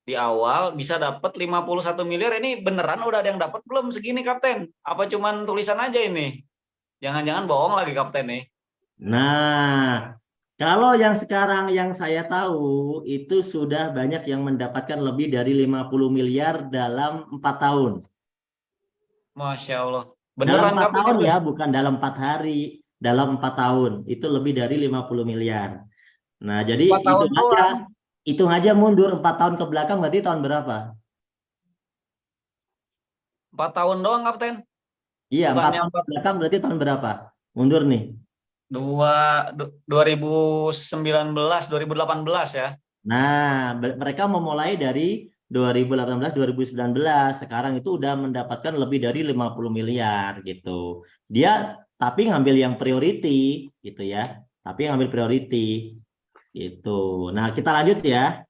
Di awal bisa dapat 51 miliar. Ini beneran udah ada yang dapat belum segini, Kapten? Apa cuman tulisan aja ini? Jangan-jangan bohong lagi, Kapten nih. Nah, kalau yang sekarang yang saya tahu itu sudah banyak yang mendapatkan lebih dari 50 miliar dalam 4 tahun. Masya Allah. Dalam Beneran, 4 Kapten tahun itu? ya, bukan dalam 4 hari. Dalam 4 tahun itu lebih dari 50 miliar. Nah, jadi 4 itu tahun aja. doang. Hitung aja mundur 4 tahun ke belakang berarti tahun berapa? 4 tahun doang, Kapten. Iya, 4 Bukannya tahun ke belakang berarti tahun berapa? Mundur nih. 2019, 2018 ya. Nah, mereka memulai dari 2018, 2019. Sekarang itu udah mendapatkan lebih dari 50 miliar gitu. Dia tapi ngambil yang priority gitu ya. Tapi ngambil priority gitu. Nah, kita lanjut ya.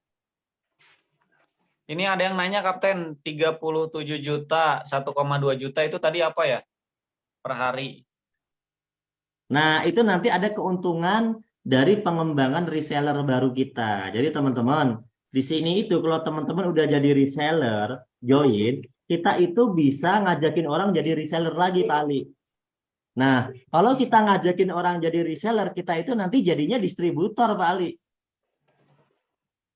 Ini ada yang nanya, Kapten, 37 juta, 1,2 juta itu tadi apa ya per hari? Nah, itu nanti ada keuntungan dari pengembangan reseller baru kita. Jadi teman-teman, di sini itu kalau teman-teman udah jadi reseller, join, kita itu bisa ngajakin orang jadi reseller lagi, Pak Ali. Nah, kalau kita ngajakin orang jadi reseller, kita itu nanti jadinya distributor, Pak Ali.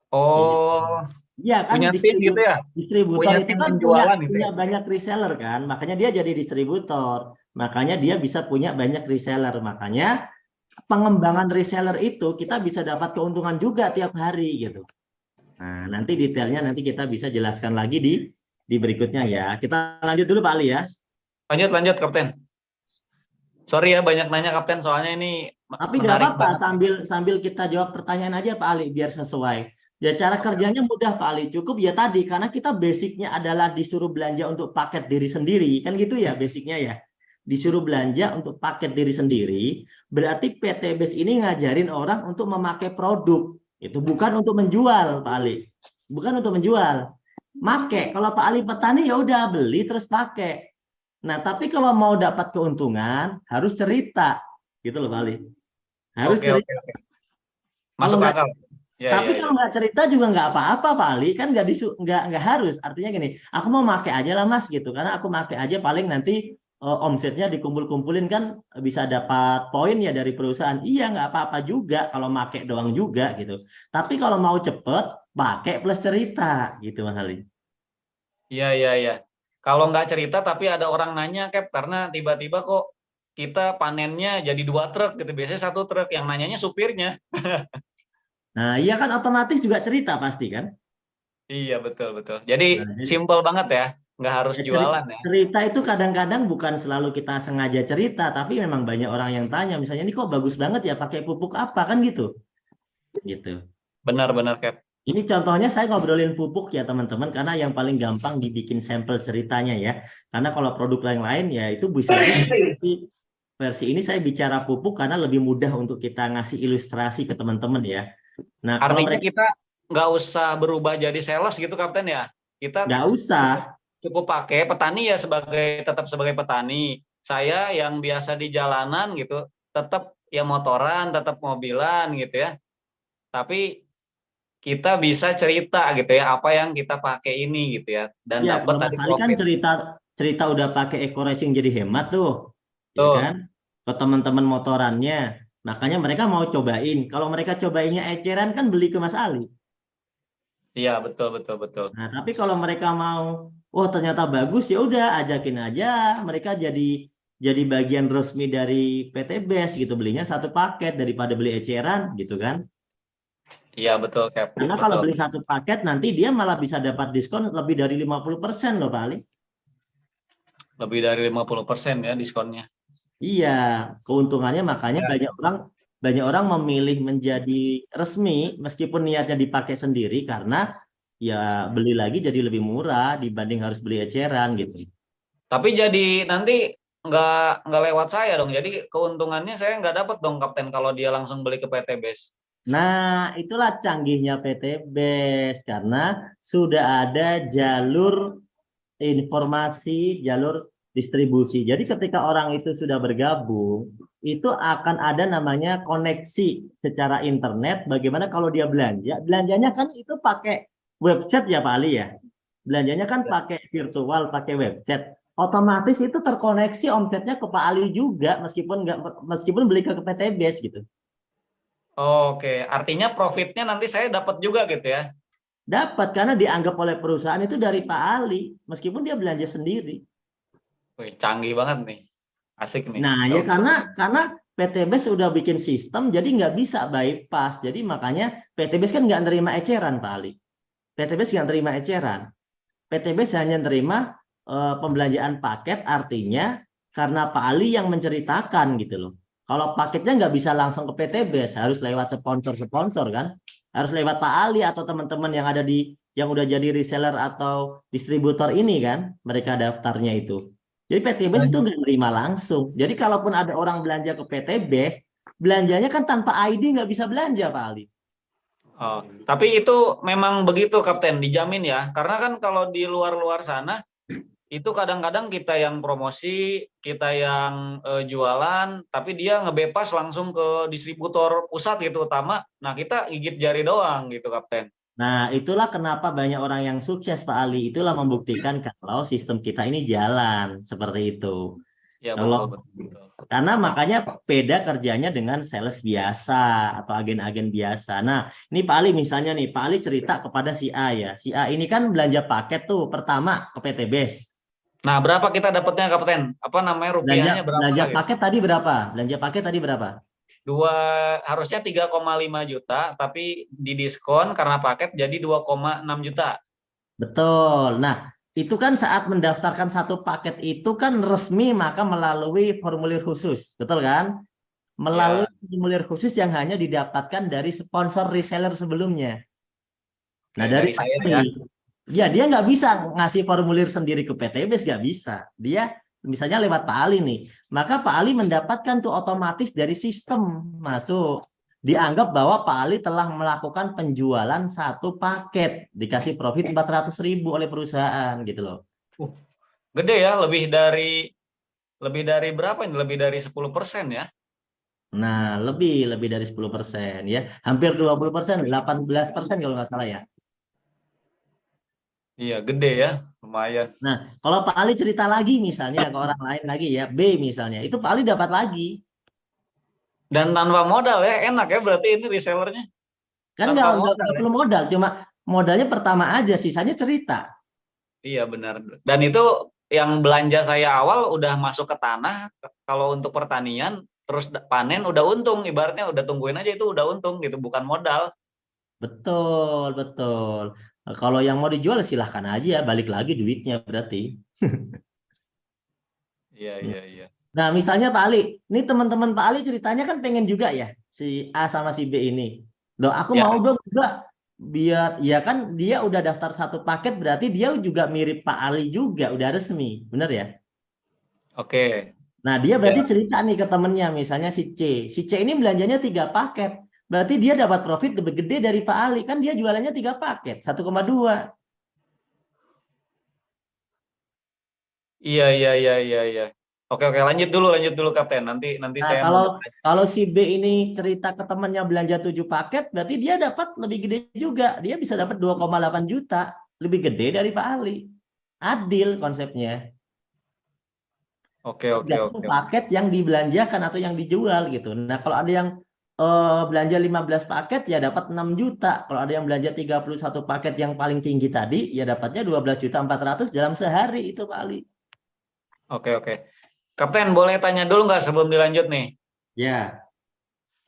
Oh, Iya kan, punya tim gitu ya? distributor Punya itu tim kan penjualan gitu punya ya? banyak reseller kan, makanya dia jadi distributor. Makanya dia bisa punya banyak reseller. Makanya pengembangan reseller itu kita bisa dapat keuntungan juga tiap hari gitu. Nah, nanti detailnya nanti kita bisa jelaskan lagi di berikutnya ya. Kita lanjut dulu Pak Ali ya. Lanjut, Kapten. Sorry ya banyak nanya, Kapten, soalnya ini Tapi nggak menarik apa-apa, banget. sambil kita jawab pertanyaan aja Pak Ali biar sesuai. Ya cara kerjanya mudah Pak Ali, cukup ya tadi karena kita basicnya adalah disuruh belanja untuk paket diri sendiri, kan gitu ya basicnya ya. Disuruh belanja untuk paket diri sendiri, berarti PT BES ini ngajarin orang untuk memakai produk. Itu bukan untuk menjual Pak Ali. Bukan untuk menjual. Make, kalau Pak Ali petani ya udah beli terus pakai. Nah, tapi kalau mau dapat keuntungan harus cerita. Gitu loh Pak Ali. Harus Oke, cerita. Kalau masuk nggak, akal. Ya, tapi ya, ya. kalau nggak cerita juga nggak apa-apa, Pak Ali. Kan nggak harus. Artinya gini, aku mau pakai aja lah Mas gitu. Karena aku pakai aja paling nanti omsetnya dikumpul-kumpulin kan bisa dapat poin ya dari perusahaan. Iya nggak apa-apa juga kalau pakai doang juga gitu. Tapi kalau mau cepet, pakai plus cerita gitu Mas Ali. Iya, iya, iya. Kalau nggak cerita tapi ada orang nanya, Cap, karena tiba-tiba kok kita panennya jadi 2 truk gitu. Biasanya 1 truk, yang nanyanya supirnya. Nah, iya kan otomatis juga cerita pasti kan. Iya, betul, betul. Jadi Nah, jadi simple banget ya. Nggak harus ya, jualan ya. cerita itu kadang-kadang bukan selalu kita sengaja cerita, tapi memang banyak orang yang tanya, misalnya ini kok bagus banget ya pakai pupuk apa kan gitu, gitu. Benar-benar, Cap. Ini contohnya saya ngobrolin pupuk ya teman-teman, karena yang paling gampang dibikin sampel ceritanya ya. Karena kalau produk lain-lain ya itu bisa juga. Tapi versi ini saya bicara pupuk karena lebih mudah untuk kita ngasih ilustrasi ke teman-teman ya. Nah kalau Artinya mereka kita nggak usah berubah jadi sales gitu, Kapten ya. Kita nggak usah. cukup cukup pakai petani ya, tetap sebagai petani. Saya yang biasa di jalanan gitu, tetap ya motoran, tetap mobilan gitu ya. Tapi kita bisa cerita gitu ya apa yang kita pakai ini gitu ya, dan Ya, dapat kalau tadi Mas Ali kan profit. cerita udah pakai eco racing jadi hemat tuh, gitu Tuh, kan? Ke teman-teman motorannya. Makanya mereka mau cobain. Kalau mereka cobainnya eceran kan beli ke Mas Ali. iya, betul, betul, betul. Nah, tapi kalau mereka mau, oh ternyata bagus ya udah ajakin aja. Mereka jadi bagian resmi dari PT BES gitu, belinya satu paket daripada beli eceran gitu kan? Iya, betul, Cap, Karena kalau betul. beli satu paket nanti dia malah bisa dapat diskon lebih dari 50% loh Pak Ali. Lebih dari 50% ya diskonnya. Iya, keuntungannya makanya Ya. banyak orang memilih menjadi resmi meskipun niatnya dipakai sendiri karena ya beli lagi jadi lebih murah dibanding harus beli eceran gitu. Tapi jadi nanti nggak lewat saya dong. Jadi keuntungannya saya nggak dapat dong, Kapten, kalau dia langsung beli ke PT BES. Nah, itulah canggihnya PT BES karena sudah ada jalur informasi, jalur distribusi. Jadi ketika orang itu sudah bergabung, itu akan ada namanya koneksi secara internet. Bagaimana kalau dia belanja? Belanjanya kan itu pakai website ya Pak Ali ya. Belanjanya kan pakai virtual, pakai website. Otomatis itu terkoneksi omsetnya ke Pak Ali juga meskipun beli ke PTBS gitu. Oke, artinya profitnya nanti saya dapat juga gitu ya. Dapat karena dianggap oleh perusahaan itu dari Pak Ali meskipun dia belanja sendiri. Wih, canggih banget nih. Asik nih. Nah, ya Oke. karena PTBase udah bikin sistem, jadi nggak bisa bypass. Jadi makanya PTBase kan nggak nerima eceran, Pak Ali. PTBase nggak nerima eceran. PTBase hanya nerima pembelanjaan paket, artinya karena Pak Ali yang menceritakan gitu loh. Kalau paketnya nggak bisa langsung ke PTBase, harus lewat sponsor-sponsor kan. Harus lewat Pak Ali atau teman-teman yang ada yang udah jadi reseller atau distributor ini kan, mereka daftarnya itu. Jadi PTBase itu nggak nerima langsung. Jadi kalaupun ada orang belanja ke PTBase, belanjanya kan tanpa ID nggak bisa belanja, Pak Ali. Oh, tapi itu memang begitu Kapten, dijamin ya. Karena kan kalau di luar-luar sana itu kadang-kadang kita yang promosi, kita yang jualan, tapi dia ngebepas langsung ke distributor pusat gitu utama. Nah, kita gigit jari doang gitu, Kapten. Nah, itulah kenapa banyak orang yang sukses, Pak Ali. Itulah membuktikan kalau sistem kita ini jalan seperti itu. Ya, Kalau betul. karena makanya beda kerjanya dengan sales biasa atau agen-agen biasa. Nah, ini Pak Ali misalnya nih, Pak Ali cerita kepada si A ya. Si A ini kan belanja paket tuh pertama ke PTBase. Nah, berapa kita dapatnya, Kapten? Apa namanya, rupiahnya berapa? Belanja Gitu? paket tadi berapa? Belanja paket tadi berapa? Harusnya 3,5 juta, tapi didiskon karena paket jadi 2,6 juta. Betul. Nah, itu kan saat mendaftarkan satu paket itu kan resmi maka melalui formulir khusus. Betul kan? Melalui Ya, formulir khusus yang hanya didapatkan dari sponsor reseller sebelumnya. Nah, kayak dari dari Pak saya ya. Ali, ya dia nggak bisa ngasih formulir sendiri ke PTBase, nggak bisa. Dia misalnya lewat Pak Ali nih, maka Pak Ali mendapatkan tuh otomatis dari sistem masuk. Dianggap bahwa Pak Ali telah melakukan penjualan satu paket, dikasih profit 400.000 oleh perusahaan gitu loh. Gede ya, lebih dari berapa ini? Lebih dari 10% ya. Nah, lebih dari 10% ya. Hampir 20%, 18% kalau nggak salah ya. Iya, gede ya, lumayan. Nah, kalau Pak Ali cerita lagi misalnya ke orang lain lagi ya, B misalnya, itu Pak Ali dapat lagi. Dan tanpa modal ya, enak ya berarti ini resellernya. Kan Tanpa modal nggak ya. perlu modal, cuma modalnya pertama aja, sisanya cerita. Iya benar. Dan itu yang belanja saya awal udah masuk ke tanah, kalau untuk pertanian, terus panen udah untung, ibaratnya udah tungguin aja itu udah untung gitu, bukan modal. Betul, betul. Nah, kalau yang mau dijual silahkan aja, balik lagi duitnya berarti. Iya. Nah, misalnya Pak Ali, ini teman-teman Pak Ali ceritanya kan pengen juga ya, si A sama si B ini. Loh, aku Ya, mau dong juga biar, ya kan dia udah daftar satu paket, berarti dia juga mirip Pak Ali juga, udah resmi, bener ya? oke. Nah, dia Ya, berarti cerita nih ke temennya, misalnya si C. Si C ini belanjanya 3 paket. Berarti dia dapat profit lebih gede dari Pak Ali. Kan dia jualannya 3 paket, 1,2. iya. Oke, lanjut dulu Kapten. Nanti Nah, saya mau kalau bertanya. kalau si B ini cerita ke temennya belanja 7 paket, berarti dia dapat lebih gede juga. Dia bisa dapat 2,8 juta. Lebih gede dari Pak Ali. Adil konsepnya. Tergantung Oke. paket yang dibelanjakan atau yang dijual gitu. Nah, kalau ada yang belanja 15 paket ya dapat 6 juta. Kalau ada yang belanja 31 paket yang paling tinggi tadi ya dapatnya 12.400.000 dalam sehari itu Pak Ali. Oke. Kapten, boleh tanya dulu nggak sebelum dilanjut nih? Ya,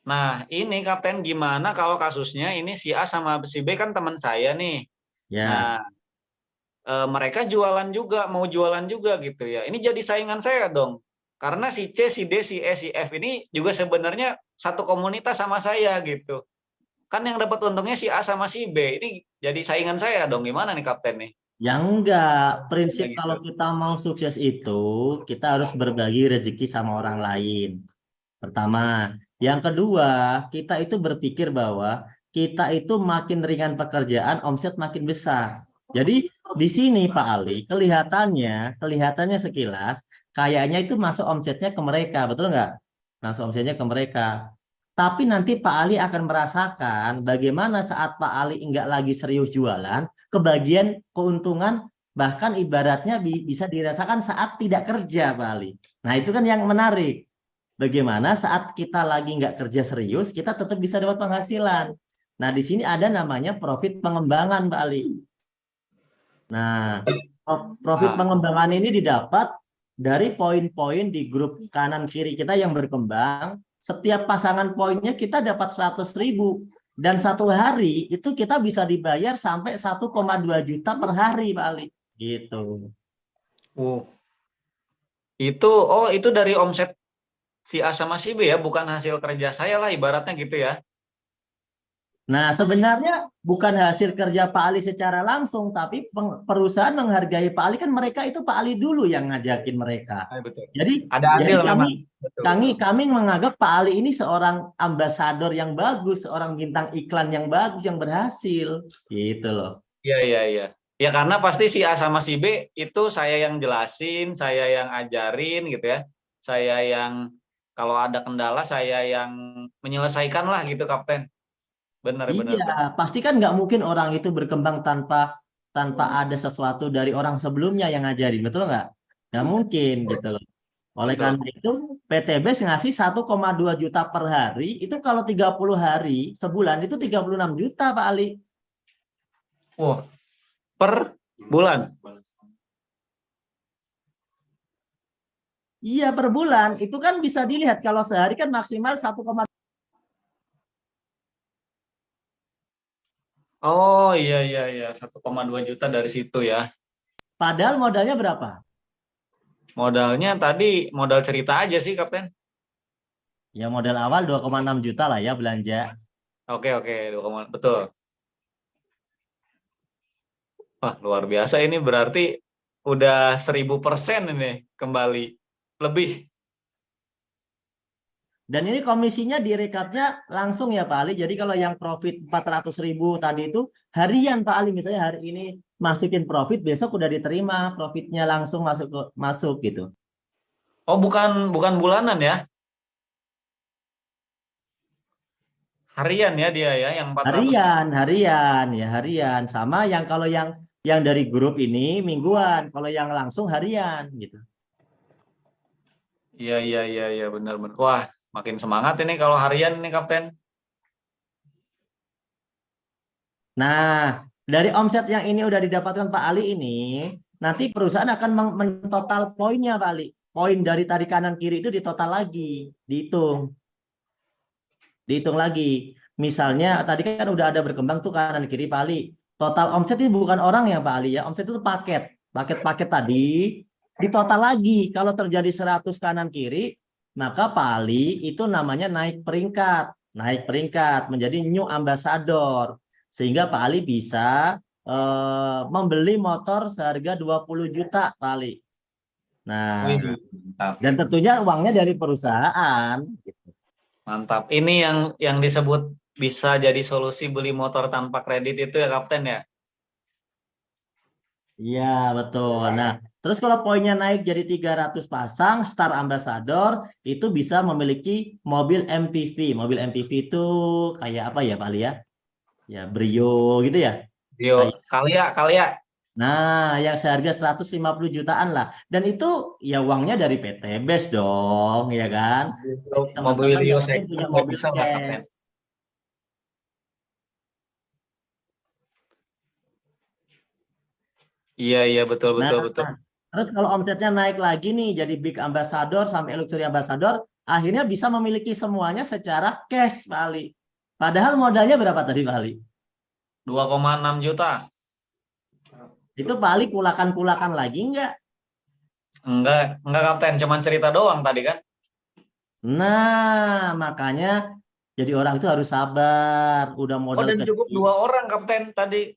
Nah, ini Kapten gimana kalau kasusnya ini si A sama si B kan teman saya nih. ya. Nah, mereka mau jualan juga gitu ya. Ini jadi saingan saya dong. Karena si C, si D, si E, si F ini juga sebenarnya satu komunitas sama saya gitu. Kan yang dapat untungnya si A sama si B. Ini jadi saingan saya dong. Gimana nih Kapten nih? Yang enggak, Ya prinsip gitu. kalau kita mau sukses itu kita harus berbagi rezeki sama orang lain. Pertama, yang kedua, kita itu berpikir bahwa kita itu makin ringan pekerjaan, omset makin besar. Jadi di sini Pak Ali, kelihatannya sekilas, kayaknya itu masuk omsetnya ke mereka, betul nggak? Masuk omsetnya ke mereka. Tapi nanti Pak Ali akan merasakan bagaimana saat Pak Ali enggak lagi serius jualan, kebagian keuntungan bahkan ibaratnya bisa dirasakan saat tidak kerja Pak Ali. Nah itu kan yang menarik. Bagaimana saat kita lagi nggak kerja serius, kita tetap bisa dapat penghasilan. Nah, di sini ada namanya profit pengembangan, Pak Ali. Nah, profit Nah, pengembangan ini didapat dari poin-poin di grup kanan kiri kita yang berkembang. setiap pasangan poinnya kita dapat 100.000. Dan satu hari itu kita bisa dibayar sampai 1,2 juta per hari, Pak Ali. Gitu. Itu dari omset si A sama si B ya, bukan hasil kerja saya lah ibaratnya gitu ya. Nah, sebenarnya bukan hasil kerja Pak Ali secara langsung, tapi perusahaan menghargai Pak Ali, kan mereka itu Pak Ali dulu yang ngajakin mereka. Betul. Jadi Ada andil memang. Betul. kami menganggap Pak Ali ini seorang ambasador yang bagus, seorang bintang iklan yang bagus, yang berhasil, gitu loh. Iya. Ya karena pasti si A sama si B itu saya yang jelasin, saya yang ajarin gitu ya. Saya yang kalau ada kendala saya yang menyelesaikan lah gitu, Kapten. Benar. Iya, pasti kan nggak mungkin orang itu berkembang tanpa ada sesuatu dari orang sebelumnya yang ngajarin, betul nggak? Nggak mungkin gitu loh. Oleh Betul. karena itu, PTBS ngasih 1,2 juta per hari, itu kalau 30 hari, sebulan itu 36 juta, Pak Ali. Wah, per bulan. Iya, per bulan. Itu kan bisa dilihat, kalau sehari kan maksimal 1, Oh iya 1,2 juta dari situ ya. padahal modalnya berapa? Modalnya tadi modal cerita aja sih, Kapten. Ya modal awal 2,6 juta lah ya belanja. Oke, betul. Wah, luar biasa ini berarti udah 1000% ini kembali lebih. Dan ini komisinya direkapnya langsung ya Pak Ali. Jadi kalau yang profit 400.000 tadi itu harian Pak Ali. Misalnya hari ini masukin profit, besok udah diterima profitnya langsung masuk gitu. Oh, bukan bulanan ya? Harian ya dia ya, yang 400. Harian. Sama yang kalau yang dari grup ini mingguan. Kalau yang langsung harian gitu. Iya, benar. Wah, makin semangat ini kalau harian nih, Kapten. Nah, dari omset yang ini udah didapatkan Pak Ali ini, nanti perusahaan akan mentotal poinnya Pak Ali. Poin dari tadi kanan kiri itu ditotal lagi, dihitung lagi. Misalnya tadi kan udah ada berkembang tuh kanan kiri Pak Ali. Total omset ini bukan orang ya Pak Ali ya, omset itu paket tadi ditotal lagi. Kalau terjadi 100 kanan kiri, maka Pak Ali itu namanya naik peringkat menjadi new ambassador. Sehingga Pak Ali bisa membeli motor seharga 20 juta Pak Ali. Nah, Mantap. dan tentunya uangnya dari perusahaan. Mantap. Ini yang disebut bisa jadi solusi beli motor tanpa kredit itu ya, Kapten ya? Iya, betul. Nah, terus kalau poinnya naik jadi 300 pasang, Star Ambassador itu bisa memiliki mobil MPV. Mobil MPV itu kayak apa ya Pak Ali ya? Ya, Brio gitu ya. Yo, Kayak Kalia. Nah, yang seharga 150 jutaan lah. Dan itu ya uangnya dari PT BES dong, ya kan? Jadi teman-teman Mobilio yang penting second punya nggak mobil bisa lah, Kapten. cash. Iya, betul. Nah, terus kalau omsetnya naik lagi nih jadi big ambassador sampai luxury ambassador, akhirnya bisa memiliki semuanya secara cash, Pak Ali. Padahal modalnya berapa tadi, Pak Ali? 2,6 juta. Itu Pak Ali kulakan lagi enggak? Enggak Kapten, cuman cerita doang tadi kan. Nah, makanya jadi orang itu harus sabar. Udah Oh, modal dan cukup kecil. 2 orang, Kapten, tadi.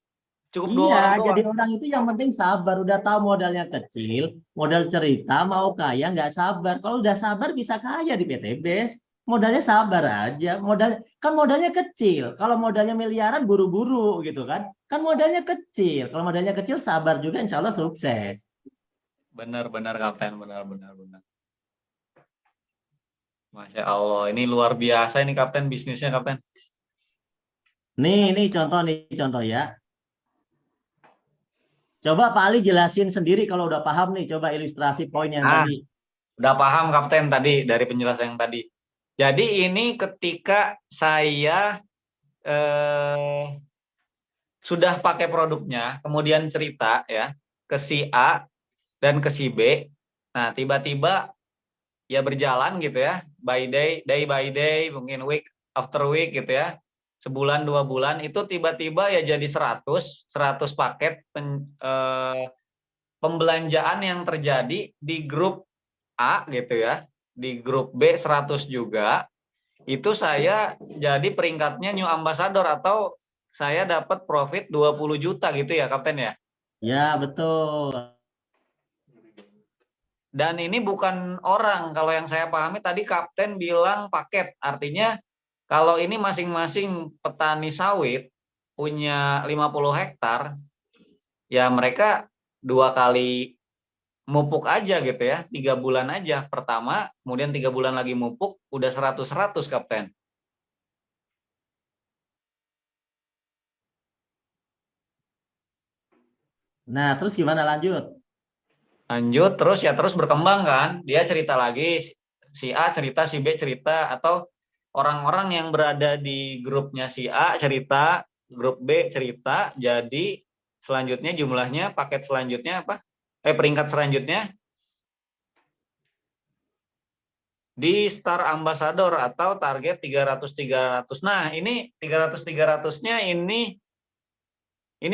Cukup 2 Iya, orang jadi doang. orang itu yang penting sabar. Udah tahu modalnya kecil, modal cerita, mau kaya nggak sabar. Kalau udah sabar bisa kaya di PTBS. Modalnya sabar aja. Modalnya kecil. Kalau modalnya miliaran buru-buru gitu kan. Kan modalnya kecil. Kalau modalnya kecil sabar juga insya Allah sukses. Benar, Kapten, benar. Masya Allah, ini luar biasa ini, Kapten, bisnisnya, Kapten. Nih contoh ya. Coba Pak Ali jelasin sendiri kalau udah paham nih. Coba ilustrasi poin yang tadi. Udah paham, Kapten, tadi dari penjelasan yang tadi. Jadi ini ketika saya sudah pakai produknya, kemudian cerita ya ke si A dan ke si B. Nah, tiba-tiba ya berjalan gitu ya, day by day, mungkin week after week gitu ya, sebulan 2 bulan itu tiba-tiba ya jadi 100 paket pembelanjaan yang terjadi di grup A gitu ya, di grup B 100 juga, itu saya jadi peringkatnya new ambassador atau saya dapat profit 20 juta gitu ya Kapten ya. Ya, betul. Dan ini bukan orang, kalau yang saya pahami tadi Kapten bilang paket, artinya kalau ini masing-masing petani sawit punya 50 hektar, ya mereka 2 kali mupuk aja gitu ya, 3 bulan aja pertama, kemudian 3 bulan lagi mupuk, udah 100-100 Kapten. Nah, terus gimana lanjut? Lanjut terus ya terus berkembang kan, dia cerita lagi, si A cerita, si B cerita, atau orang-orang yang berada di grupnya si A cerita, grup B cerita, jadi selanjutnya jumlahnya paket selanjutnya apa? Peringkat selanjutnya di Star Ambassador atau target 300-300. Nah, ini 300-300-nya ini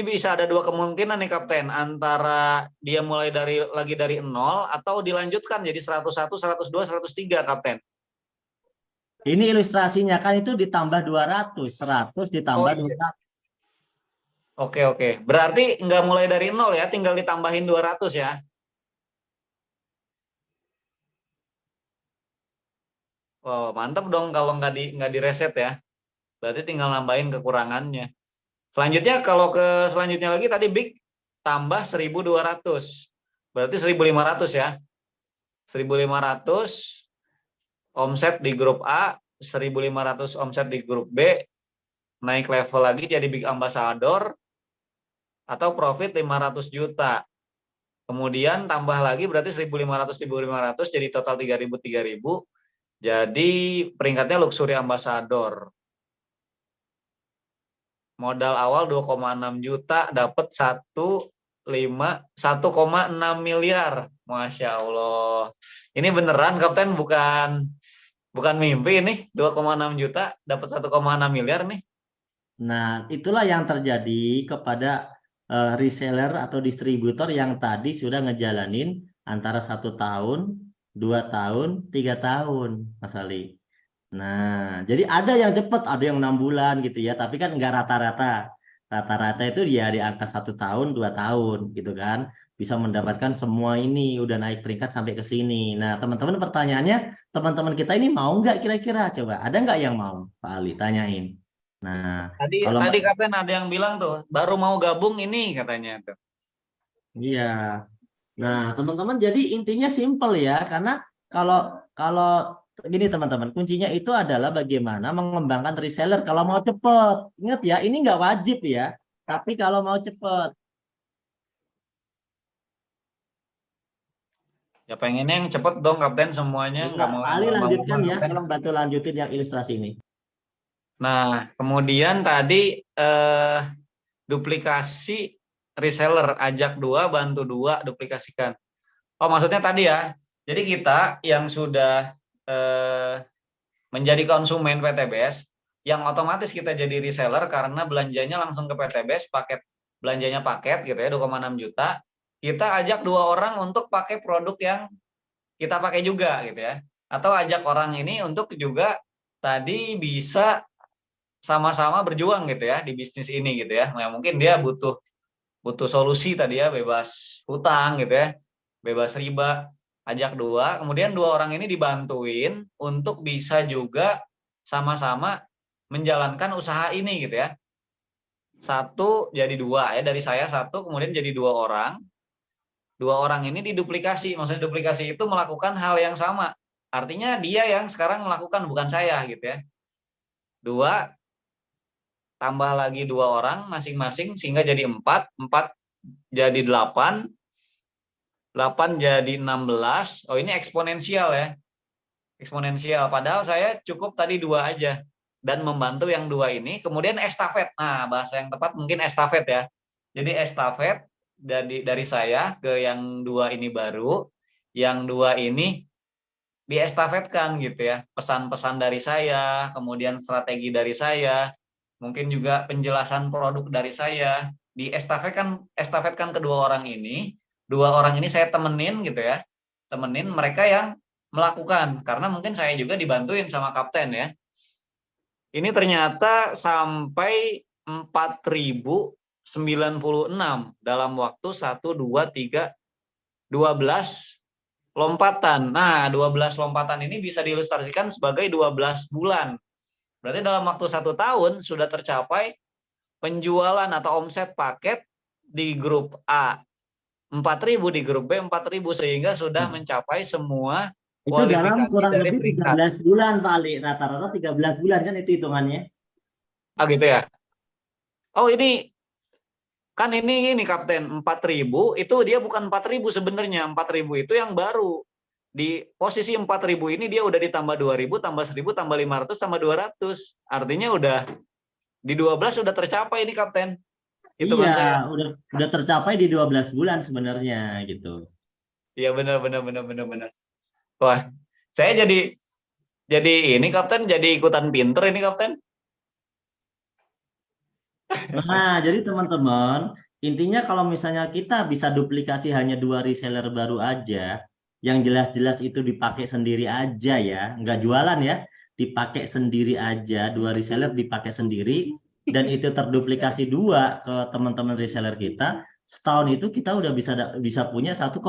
bisa ada 2 kemungkinan nih Kapten, antara dia mulai lagi dari 0 atau dilanjutkan jadi 101, 102, 103 Kapten. Ini ilustrasinya kan itu ditambah 200, 100 Oh ditambah iya. 200. Oke. Berarti nggak mulai dari 0 ya, tinggal ditambahin 200 ya. Oh, mantap dong kalau nggak di reset ya. Berarti tinggal nambahin kekurangannya. Selanjutnya kalau ke selanjutnya lagi tadi Big tambah 1.200. Berarti 1.500 ya. 1.500 omset di grup A, 1.500 omset di grup B, naik level lagi jadi Big Ambassador atau profit 500 juta. Kemudian tambah lagi berarti 1.500 jadi total 3.000 jadi peringkatnya Luxury Ambassador. Modal awal 2,6 juta dapat 1,6 miliar. Masya Allah. Ini beneran Kapten, bukan mimpi nih, 2,6 juta dapat 1,6 miliar nih. Nah, itulah yang terjadi kepada reseller atau distributor yang tadi sudah ngejalanin antara 1 tahun, 2 tahun, 3 tahun, Mas Ali. Nah, jadi ada yang cepat, ada yang 6 bulan gitu ya, tapi kan nggak rata-rata. Rata-rata itu dia di angka 1 tahun, 2 tahun gitu kan, bisa mendapatkan semua ini, udah naik peringkat sampai ke sini. Nah, teman-teman pertanyaannya, teman-teman kita ini mau nggak kira-kira? Coba, ada nggak yang mau, Pak Ali? Tanyain. Nah, Tadi kalau tadi Kapten ada yang bilang tuh, baru mau gabung ini katanya tuh. iya. Nah, teman-teman jadi intinya simple ya, karena kalau kalau gini teman-teman, kuncinya itu adalah bagaimana mengembangkan reseller kalau mau cepet. Ingat ya, ini nggak wajib ya, tapi kalau mau cepet. Ya pengennya yang cepet dong Kapten semuanya, Coba nggak mau Pak yang Ali lanjutkan lama-lama ya, Kapten. tolong bantu lanjutin yang ilustrasi ini. Nah, kemudian tadi duplikasi reseller, ajak 2, bantu 2, duplikasikan. Oh, maksudnya tadi ya. Jadi kita yang sudah menjadi konsumen PTBS, yang otomatis kita jadi reseller karena belanjanya langsung ke PTBS, belanjanya paket gitu ya, 2,6 juta. Kita ajak 2 orang untuk pakai produk yang kita pakai juga gitu ya. Atau ajak orang ini untuk juga tadi bisa sama-sama berjuang gitu ya di bisnis ini gitu ya. Nah, mungkin dia butuh solusi tadi ya, bebas hutang gitu ya, bebas riba, ajak 2, kemudian 2 orang ini dibantuin untuk bisa juga sama-sama menjalankan usaha ini gitu ya. 1 jadi 2 ya, dari saya 1 kemudian jadi 2 orang. 2 orang ini diduplikasi, maksudnya duplikasi itu melakukan hal yang sama. Artinya dia yang sekarang melakukan, bukan saya gitu ya. 2 tambah lagi 2 orang masing-masing sehingga jadi 4, 4 jadi 8, 8 jadi 16. Oh, ini eksponensial ya. Eksponensial. Padahal saya cukup tadi 2 aja. Dan membantu yang 2 ini. Kemudian estafet. Nah, bahasa yang tepat mungkin estafet ya. Jadi estafet dari saya ke yang 2 ini baru. Yang 2 ini diestafetkan gitu ya. Pesan-pesan dari saya, kemudian strategi dari saya, mungkin juga penjelasan produk dari saya, estafetkan kedua orang ini. Dua orang ini saya temenin gitu ya. Temenin mereka yang melakukan, karena mungkin saya juga dibantuin sama kapten ya. Ini ternyata sampai 4.096 dalam waktu 1, 2, 3, 12 lompatan. Nah, 12 lompatan ini bisa diilustrasikan sebagai 12 bulan. Berarti dalam waktu 1 tahun sudah tercapai penjualan atau omset paket di grup A 4.000, di grup B 4.000, sehingga sudah mencapai semua Itu dalam kualifikasi kurang dari lebih peringkat. 13 bulan Pak Ali, rata-rata 13 bulan kan itu hitungannya. Ah gitu ya. Oh ini kan ini Kapten, 4.000 itu dia bukan 4.000 sebenarnya. 4.000 itu yang baru. Di posisi 4.000 ini dia udah ditambah 2.000, tambah 1.000, tambah 500, tambah 200. Artinya udah di 12 sudah tercapai ini Kapten. Hitungan saya. Iya, udah tercapai di 12 bulan sebenarnya gitu. Iya benar. Wah, saya jadi ini Kapten, jadi ikutan pinter ini Kapten. Nah, jadi teman-teman, intinya kalau misalnya kita bisa duplikasi hanya 2 reseller baru aja, yang jelas-jelas itu dipakai sendiri aja ya, nggak jualan ya, dipakai sendiri aja, 2 reseller dipakai sendiri, dan itu terduplikasi 2 ke teman-teman reseller kita, setahun itu kita udah bisa punya 1,67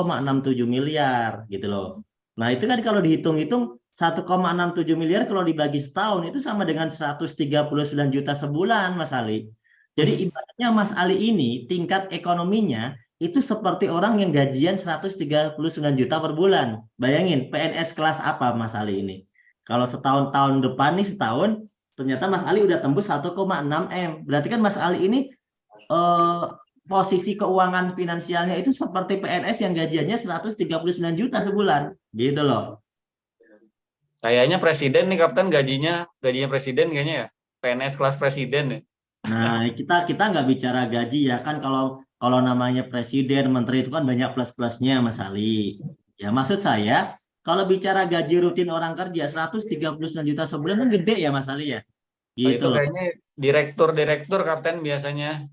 miliar gitu loh. Nah, itu kan kalau dihitung-hitung 1,67 miliar kalau dibagi setahun itu sama dengan 139 juta sebulan, Mas Ali. Jadi ibaratnya Mas Ali ini tingkat ekonominya itu seperti orang yang gajian 139 juta per bulan. Bayangin PNS kelas apa Mas Ali ini. Kalau tahun depan nih setahun ternyata Mas Ali udah tembus 1,6 M. Berarti kan Mas Ali ini posisi keuangan finansialnya itu seperti PNS yang gajiannya 139 juta sebulan. Gitu loh. Kayaknya presiden nih Kapten, gajinya presiden kayaknya ya. PNS kelas presiden ya. Nah, kita nggak bicara gaji ya kan kalau namanya presiden, menteri itu kan banyak plus-plusnya Mas Ali. Ya maksud saya kalau bicara gaji rutin orang kerja 139 juta sebulan kan gede ya Mas Ali ya. Oh, Gitu itu loh. kayaknya direktur Kapten biasanya.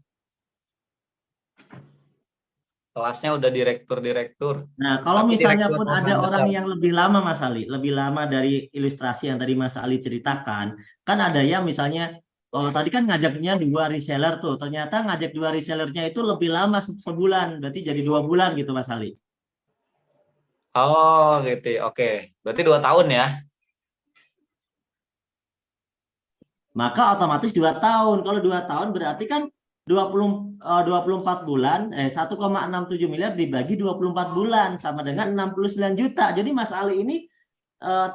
Kelasnya udah direktur. Nah, kalau Tapi misalnya direktur pun ada perusahaan orang besar. yang lebih lama Mas Ali, lebih lama dari ilustrasi yang tadi Mas Ali ceritakan, kan ada yang misalnya tadi kan ngajaknya 2 reseller tuh, ternyata ngajak 2 resellernya itu lebih lama sebulan, berarti jadi 2 bulan gitu Mas Ali. Oh gitu. Oke. Berarti 2 tahun ya. Maka otomatis 2 tahun. Kalau 2 tahun berarti kan 24 bulan, 1,67 miliar dibagi 24 bulan sama dengan 69 juta. Jadi Mas Ali ini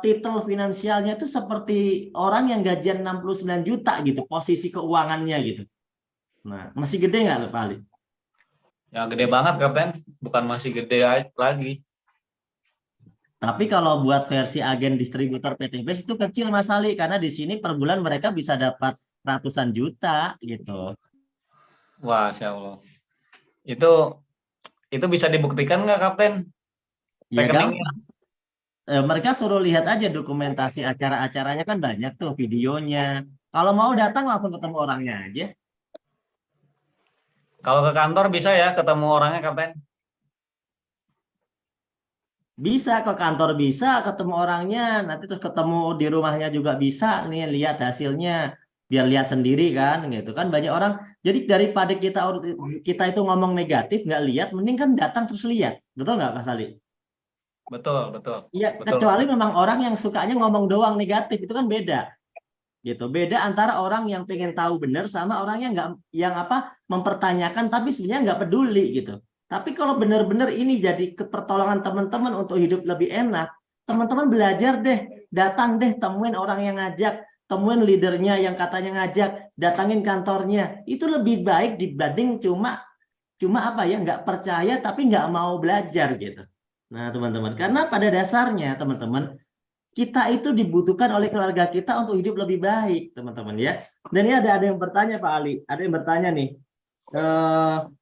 titel finansialnya itu seperti orang yang gajian 69 juta gitu, posisi keuangannya gitu. Nah, masih gede nggak Pak Ali? Ya gede banget Kapten. Bukan masih gede lagi. Tapi kalau buat versi agen distributor PTBS itu kecil Mas Ali, karena di sini per bulan mereka bisa dapat ratusan juta gitu. Wah, Masya Allah. Itu bisa dibuktikan nggak Kapten? Ya Rekeningnya. gampang. Mereka suruh lihat aja dokumentasi acara-acaranya kan banyak tuh videonya. Kalau mau datang langsung ketemu orangnya aja. Kalau ke kantor bisa ya ketemu orangnya Kapten? Bisa ke kantor bisa ketemu orangnya, nanti terus ketemu di rumahnya juga bisa nih lihat hasilnya biar lihat sendiri kan gitu kan banyak orang. Jadi daripada kita itu ngomong negatif nggak lihat, mending kan datang terus lihat. Betul nggak Mas Ali? Betul. Iya, Betul. kecuali memang orang yang sukanya ngomong doang negatif itu kan beda. Gitu. Beda antara orang yang pengen tahu benar sama orang yang nggak yang apa mempertanyakan tapi sebenarnya nggak peduli gitu. Tapi kalau benar-benar ini jadi pertolongan teman-teman untuk hidup lebih enak, teman-teman belajar deh, datang deh, temuin orang yang ngajak, temuin leadernya yang katanya ngajak, datangin kantornya. Itu lebih baik dibanding cuma apa ya nggak percaya tapi nggak mau belajar gitu. Nah teman-teman, karena pada dasarnya teman-teman kita itu dibutuhkan oleh keluarga kita untuk hidup lebih baik, teman-teman ya. Dan ini ada yang bertanya Pak Ali, ada yang bertanya nih,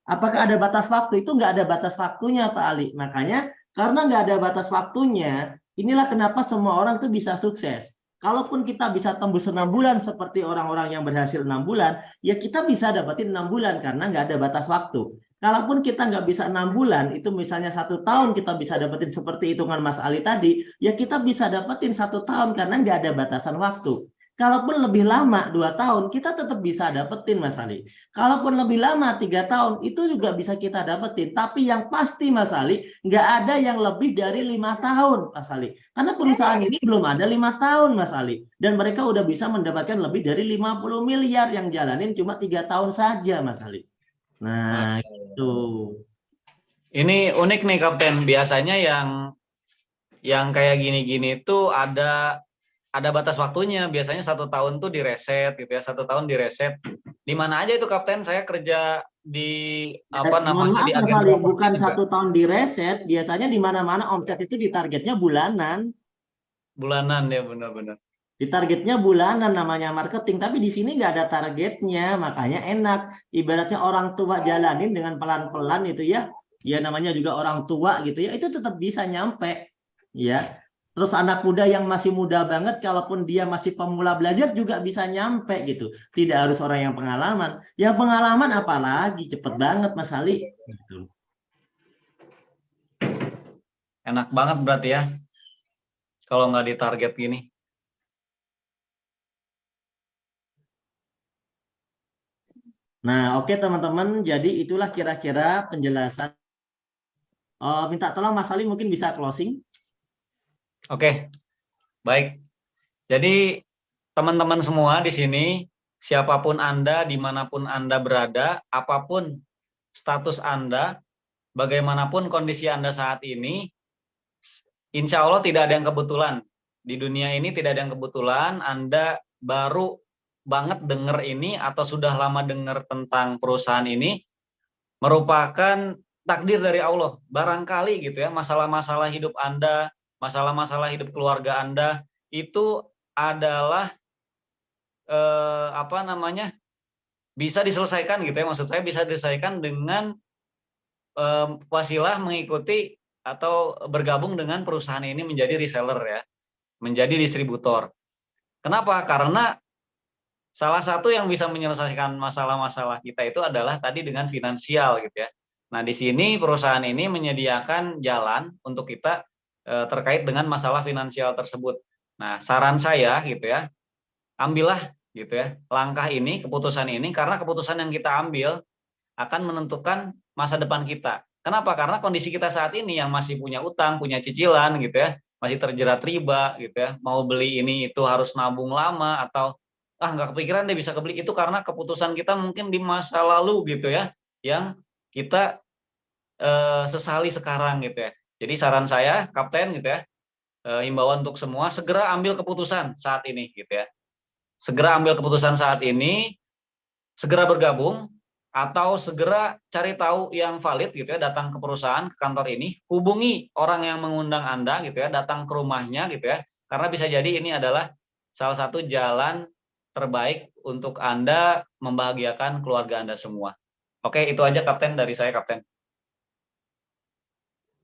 apakah ada batas waktu? Itu nggak ada batas waktunya Pak Ali. Makanya karena nggak ada batas waktunya, Inilah kenapa semua orang tuh bisa sukses. Kalaupun kita bisa tembus 6 bulan seperti orang-orang yang berhasil 6 bulan, ya kita bisa dapetin 6 bulan karena nggak ada batas waktu. Kalaupun kita nggak bisa 6 bulan, itu misalnya 1 tahun kita bisa dapetin seperti hitungan Mas Ali tadi, ya kita bisa dapetin 1 tahun karena nggak ada batasan waktu. Kalaupun lebih lama 2 tahun, kita tetap bisa dapetin Mas Ali. Kalaupun lebih lama 3 tahun, itu juga bisa kita dapetin. Tapi yang pasti Mas Ali, nggak ada yang lebih dari 5 tahun Mas Ali. Karena perusahaan ini belum ada 5 tahun Mas Ali. Dan mereka udah bisa mendapatkan lebih dari 50 miliar yang jalanin cuma 3 tahun saja Mas Ali. Nah, itu. Ini unik nih Kapten. Biasanya yang kayak gini-gini itu ada batas waktunya. Biasanya 1 tahun tuh direset gitu ya. 1 tahun direset. Di mana aja itu Kapten? Saya kerja di apa namanya di Mas agen Ali, properti bukan juga. 1 tahun direset. Biasanya di mana-mana omset itu ditargetnya bulanan. Bulanan ya, benar-benar. Ditargetnya bulanan namanya marketing, tapi di sini nggak ada targetnya, makanya enak. Ibaratnya orang tua jalanin dengan pelan-pelan itu ya, ya namanya juga orang tua gitu ya, itu tetap bisa nyampe, ya. Terus anak muda yang masih muda banget, kalaupun dia masih pemula belajar juga bisa nyampe gitu. Tidak harus orang yang pengalaman. Yang pengalaman apalagi cepet banget Mas Ali. Gitu. Enak banget berarti ya. Kalau nggak ditarget gini. Nah, oke teman-teman, jadi itulah kira-kira penjelasan. Minta tolong Mas Ali mungkin bisa closing. Oke, baik. Jadi teman-teman semua di sini, siapapun Anda, dimanapun Anda berada, apapun status Anda, bagaimanapun kondisi Anda saat ini, insya Allah tidak ada yang kebetulan. Di dunia ini tidak ada yang kebetulan. Anda baru banget dengar ini atau sudah lama dengar tentang perusahaan ini, merupakan takdir dari Allah. Barangkali gitu ya, masalah-masalah hidup Anda, masalah-masalah hidup keluarga Anda itu adalah apa namanya, bisa diselesaikan gitu ya. Maksud saya bisa diselesaikan dengan wasilah mengikuti atau bergabung dengan perusahaan ini menjadi reseller ya, menjadi distributor. Kenapa? Karena salah satu yang bisa menyelesaikan masalah-masalah kita itu adalah tadi dengan finansial gitu ya. Nah, di sini perusahaan ini menyediakan jalan untuk kita terkait dengan masalah finansial tersebut. Nah, saran saya gitu ya, ambillah gitu ya langkah ini, keputusan ini, karena keputusan yang kita ambil akan menentukan masa depan kita. Kenapa? Karena kondisi kita saat ini yang masih punya utang, punya cicilan gitu ya, masih terjerat riba gitu ya, mau beli ini itu harus nabung lama atau nggak kepikiran deh bisa kebeli, itu karena keputusan kita mungkin di masa lalu gitu ya, yang kita sesali sekarang gitu ya. Jadi saran saya, Kapten gitu ya, himbauan untuk semua, segera ambil keputusan saat ini gitu ya. Segera ambil keputusan saat ini, segera bergabung, atau segera cari tahu yang valid gitu ya, datang ke perusahaan, ke kantor ini, hubungi orang yang mengundang Anda gitu ya, datang ke rumahnya gitu ya, karena bisa jadi ini adalah salah satu jalan terbaik untuk Anda membahagiakan keluarga Anda semua. Oke, itu aja Kapten dari saya, Kapten.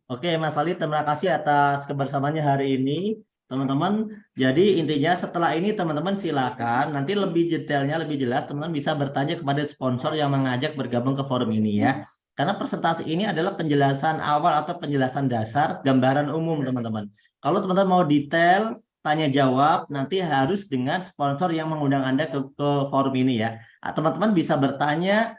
Oke, Mas Ali, terima kasih atas kebersamaannya hari ini, teman-teman. Jadi intinya setelah ini teman-teman silakan nanti lebih detailnya, lebih jelas teman-teman bisa bertanya kepada sponsor yang mengajak bergabung ke forum ini ya. Karena presentasi ini adalah penjelasan awal atau penjelasan dasar, gambaran umum teman-teman. Kalau teman-teman mau detail, tanya jawab, nanti harus dengan sponsor yang mengundang Anda ke forum ini ya. Teman-teman bisa bertanya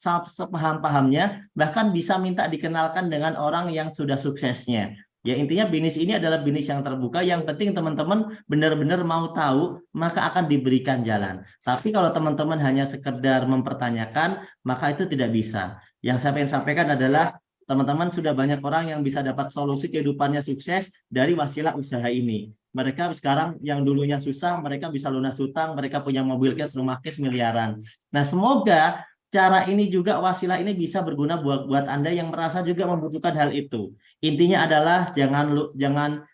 sepaham-pahamnya, bahkan bisa minta dikenalkan dengan orang yang sudah suksesnya. Ya intinya bisnis ini adalah bisnis yang terbuka, yang penting teman-teman benar-benar mau tahu, maka akan diberikan jalan. Tapi kalau teman-teman hanya sekedar mempertanyakan, maka itu tidak bisa. Yang saya ingin sampaikan adalah teman-teman sudah banyak orang yang bisa dapat solusi kehidupannya sukses dari wasilah usaha ini. Mereka sekarang yang dulunya susah, mereka bisa lunas hutang, mereka punya mobil cash, rumah cash miliaran. Nah, semoga cara ini juga, wasilah ini bisa berguna buat Anda yang merasa juga membutuhkan hal itu. Intinya adalah jangan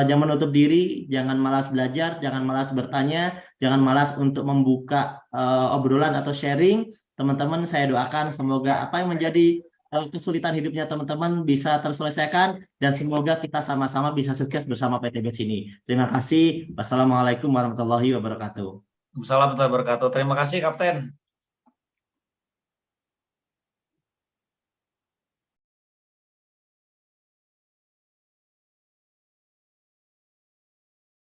menutup diri, jangan malas belajar, jangan malas bertanya, jangan malas untuk membuka obrolan atau sharing. Teman-teman, saya doakan semoga apa yang menjadi kesulitan hidupnya teman-teman bisa terselesaikan dan semoga kita sama-sama bisa sukses bersama PTBS ini. Terima kasih. Wassalamualaikum warahmatullahi wabarakatuh. Assalamualaikum warahmatullahi wabarakatuh. Terima kasih Kapten.